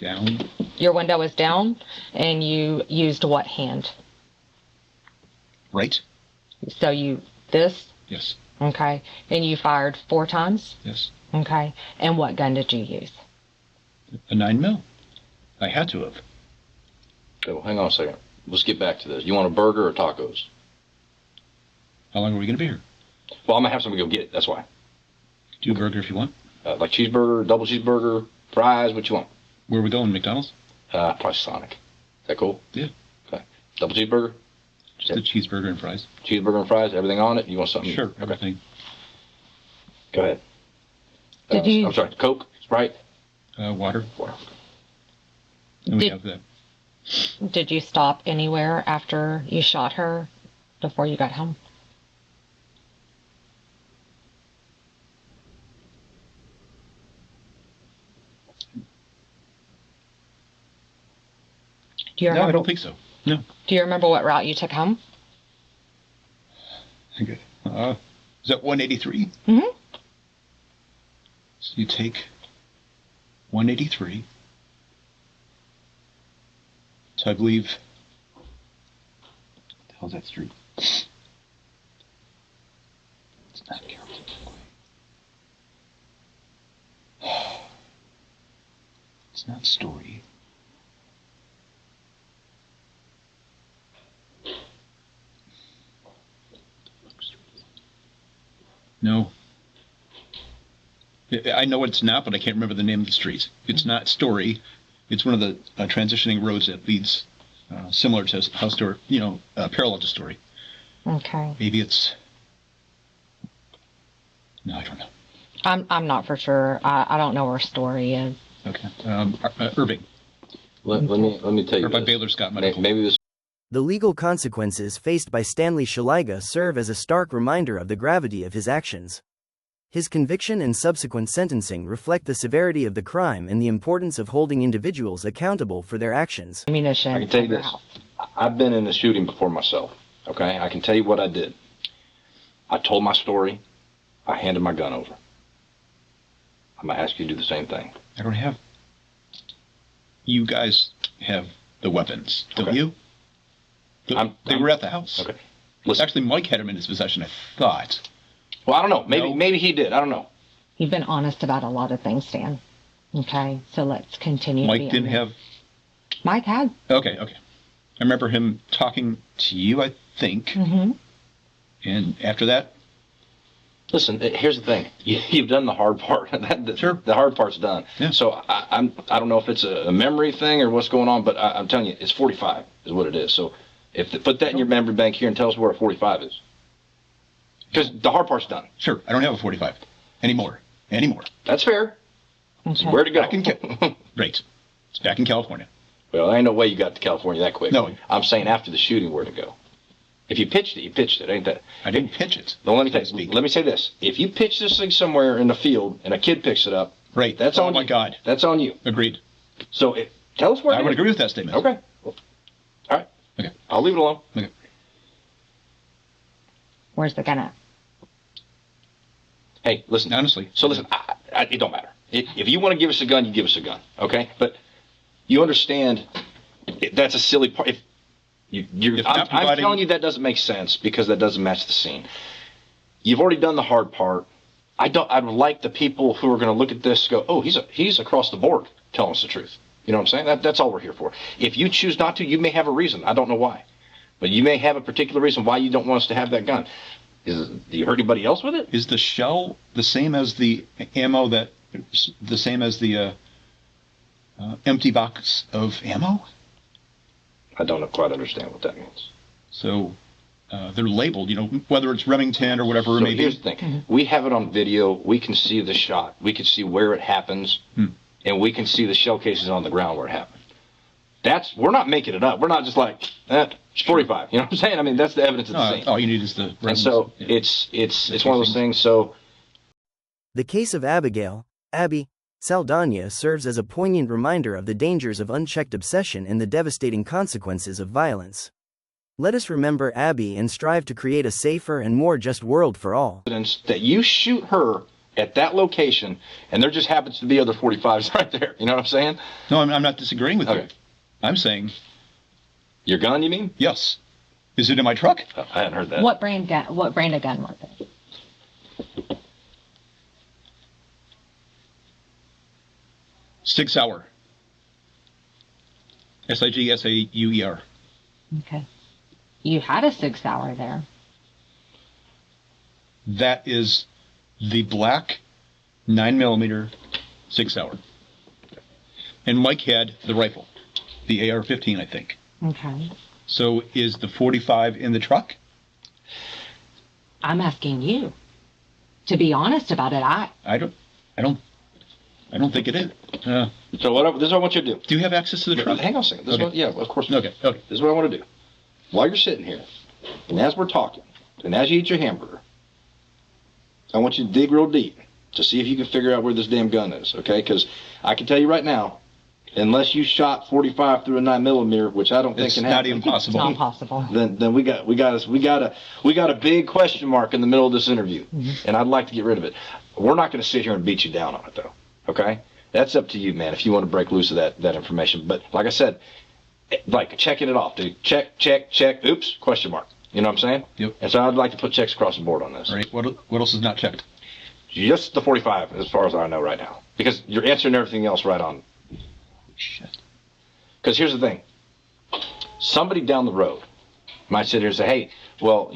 Down. Your window was down, and you used what hand? Right. So this? Yes. Okay. And you fired 4 times? Yes. Okay. And what gun did you use? A 9mm. I had to have. Okay, well, hang on a second. Let's get back to this. You want a burger or tacos? How long are we going to be here? Well, I'm going to have somebody go get it. That's why. Do a burger if you want. Like cheeseburger, double cheeseburger, fries, what you want? Where are we going? McDonald's? Probably Sonic. Is that cool? Yeah. Okay. Double cheeseburger? Just a cheeseburger and fries. Cheeseburger and fries, everything on it? You want something? Sure, Okay. everything. Go ahead. Did you? I'm sorry, Coke, Sprite? Water. Water. And we have that. Did you stop anywhere after you shot her before you got home? Do you No, remember? I don't think so. No. Do you remember what route you took home? Okay. Is that 183? Mm-hmm. So you take 183. So I believe. What the hell's that street? It's not Carrollton. It's not Story. No. I know what it's not, but I can't remember the name of the street. It's not Story. It's one of the transitioning roads that leads similar to how Story, parallel to Story. Okay. Maybe it's. No, I don't know. I'm not for sure. I don't know where Story is. Okay. Irving. Let me tell you Or by this. Baylor Scott Medical. Maybe this. The legal consequences faced by Stanley Szeliga serve as a stark reminder of the gravity of his actions. His conviction and subsequent sentencing reflect the severity of the crime and the importance of holding individuals accountable for their actions. Ammunition. I can tell you at your this. house. I've been in a shooting before myself. Okay? I can tell you what I did. I told my story. I handed my gun over. I'm going to ask you to do the same thing. I don't have. You guys have the weapons, don't Okay. you? They were at the house. Okay. Listen. Actually, Mike had them in his possession, I thought. Well, I don't know. No. Maybe he did. I don't know. You've been honest about a lot of things, Stan. Okay, so let's continue. Mike to be didn't honest. have. Mike had. Okay. I remember him talking to you, I think. Mm-hmm. And after that, Listen, here's the thing. You've done the hard part. Sure. The hard part's done. Yeah. So I don't know if it's a memory thing or what's going on, but I'm telling you, it's 45 is what it is. So put that in your memory bank here and tell us where a 45 is. Because the hard part's done. sure, I don't have a 45 anymore. That's fair. Okay. Where to go? Back in Right. It's back in California. Well, there ain't no way you got to California that quick. No. I'm saying after the shooting, where to go. If you pitched it, you pitched it. Ain't that? I didn't pitch it. No, let me so to speak. let me say this. If you pitch this thing somewhere in the field and a kid picks it up, Right. that's oh on my you. God. That's on you. Agreed. So tell us where it I would is. agree with that statement. Okay. Well, all right. Okay. I'll leave it alone. Okay. Where's the gun at? Hey, listen. Honestly. So listen, it don't matter. If you want to give us a gun, you give us a gun, okay? But you understand that's a silly part. I'm telling you that doesn't make sense because that doesn't match the scene. You've already done the hard part. I'd like the people who are going to look at this go, oh, he's across the board telling us the truth. You know what I'm saying? That's all we're here for. If you choose not to, you may have a reason. I don't know why, but you may have a particular reason why you don't want us to have that gun. Do you hurt anybody else with it? Is the shell the same as the ammo the same as the empty box of ammo? I don't quite understand what that means. So they're labeled, whether it's Remington or whatever it may be. Here's the thing. We have it on video. We can see the shot. We can see where it happens. and we can see the shell cases on the ground where it happened. We're not making it up. We're not just like, it's 45. You know what I'm saying? I mean, that's the evidence at the scene. All you need is the residence. And so it's one of those things. So The case of Abigail, Abby, Saldaña serves as a poignant reminder of the dangers of unchecked obsession and the devastating consequences of violence. Let us remember Abby and strive to create a safer and more just world for all. that you shoot her at that location, and there just happens to be other 45s right there. You know what I'm saying? No, I'm not disagreeing with you. Okay. I'm saying, Your gun, you mean? yes. Is it in my truck? I hadn't heard that. What brand of gun was it? Sig Sauer. SIGSAUER. Okay. You had a 6 Sauer there. That is the black 9mm Sig Sauer. And Mike had the rifle, the AR-15, I think. Okay. So is the 45 in the truck? I'm asking you. To be honest about it, I don't think it is. So this is what I want you to do. Do you have access to the truck? Hang on a second. Yeah, of course. Okay. This is what I want to do. While you're sitting here, and as we're talking, and as you eat your hamburger, I want you to dig real deep to see if you can figure out where this damn gun is, okay? Because I can tell you right now, unless you shot 45 through a 9mm, which I don't think can happen. It's not impossible. it's not possible. Then we got a big question mark in the middle of this interview, and I'd like to get rid of it. We're not going to sit here and beat you down on it, though. Okay, that's up to you, man. If you want to break loose of that information, but like I said, like checking it off, dude. Check. Oops, question mark. You know what I'm saying? Yep. And so I'd like to put checks across the board on this. All right. What else is not checked? Just the 45, as far as I know right now, because you're answering everything else right on. Shit. Because here's the thing. Somebody down the road might sit here and say, hey, well,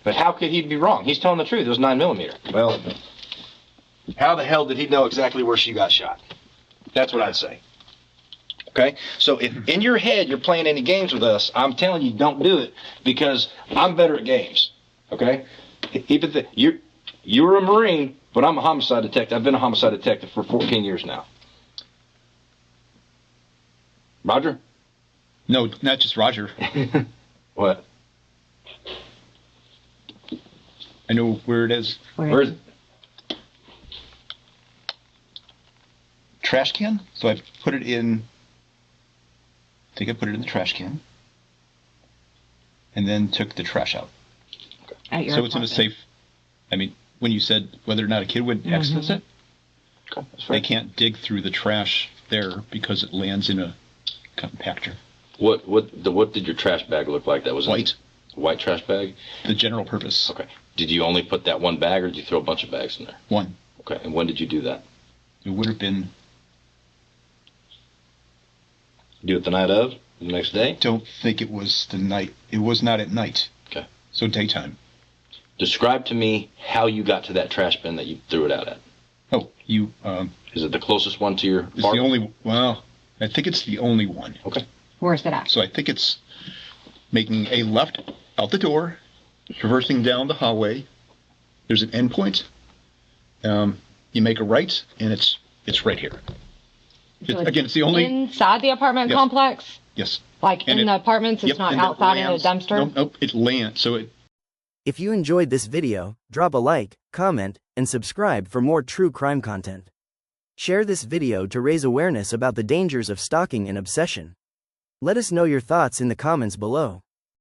but how could he be wrong? He's telling the truth. It was 9mm. Well, how the hell did he know exactly where she got shot? That's what I'd say. Okay? So if in your head you're playing any games with us, I'm telling you, don't do it, because I'm better at games. Okay? You're a Marine, but I'm a homicide detective. I've been a homicide detective for 14 years now. Roger? No, not just Roger. What? I know where it is. Where is it? Trash can. So I put it in. I think I put it in the trash can, and then took the trash out. So it's in a safe. I mean, when you said whether or not a kid would access it, they can't dig through the trash there because it lands in a compactor. What did your trash bag look like? That was white. White trash bag? The general purpose. Okay. Did you only put that one bag, or did you throw a bunch of bags in there? One. Okay. And when did you do that? It would have been. Do it the night of? The next day? Don't think it was the night. It was not at night. Okay. So daytime. Describe to me how you got to that trash bin that you threw it out at. Oh, you. Is it the closest one to your It's apartment? the only. Well, I think it's the only one. Okay. Where's it at? So I think it's making a left out the door, traversing down the hallway. There's an endpoint. You make a right, and it's right here. So Again, it's the only. inside the apartment Yes. complex? Yes. Like And in the apartments, it's Yep, not and it outside in a lands- dumpster? Nope. It lands. So it. If you enjoyed this video, drop a like, comment, and subscribe for more true crime content. Share this video to raise awareness about the dangers of stalking and obsession. Let us know your thoughts in the comments below.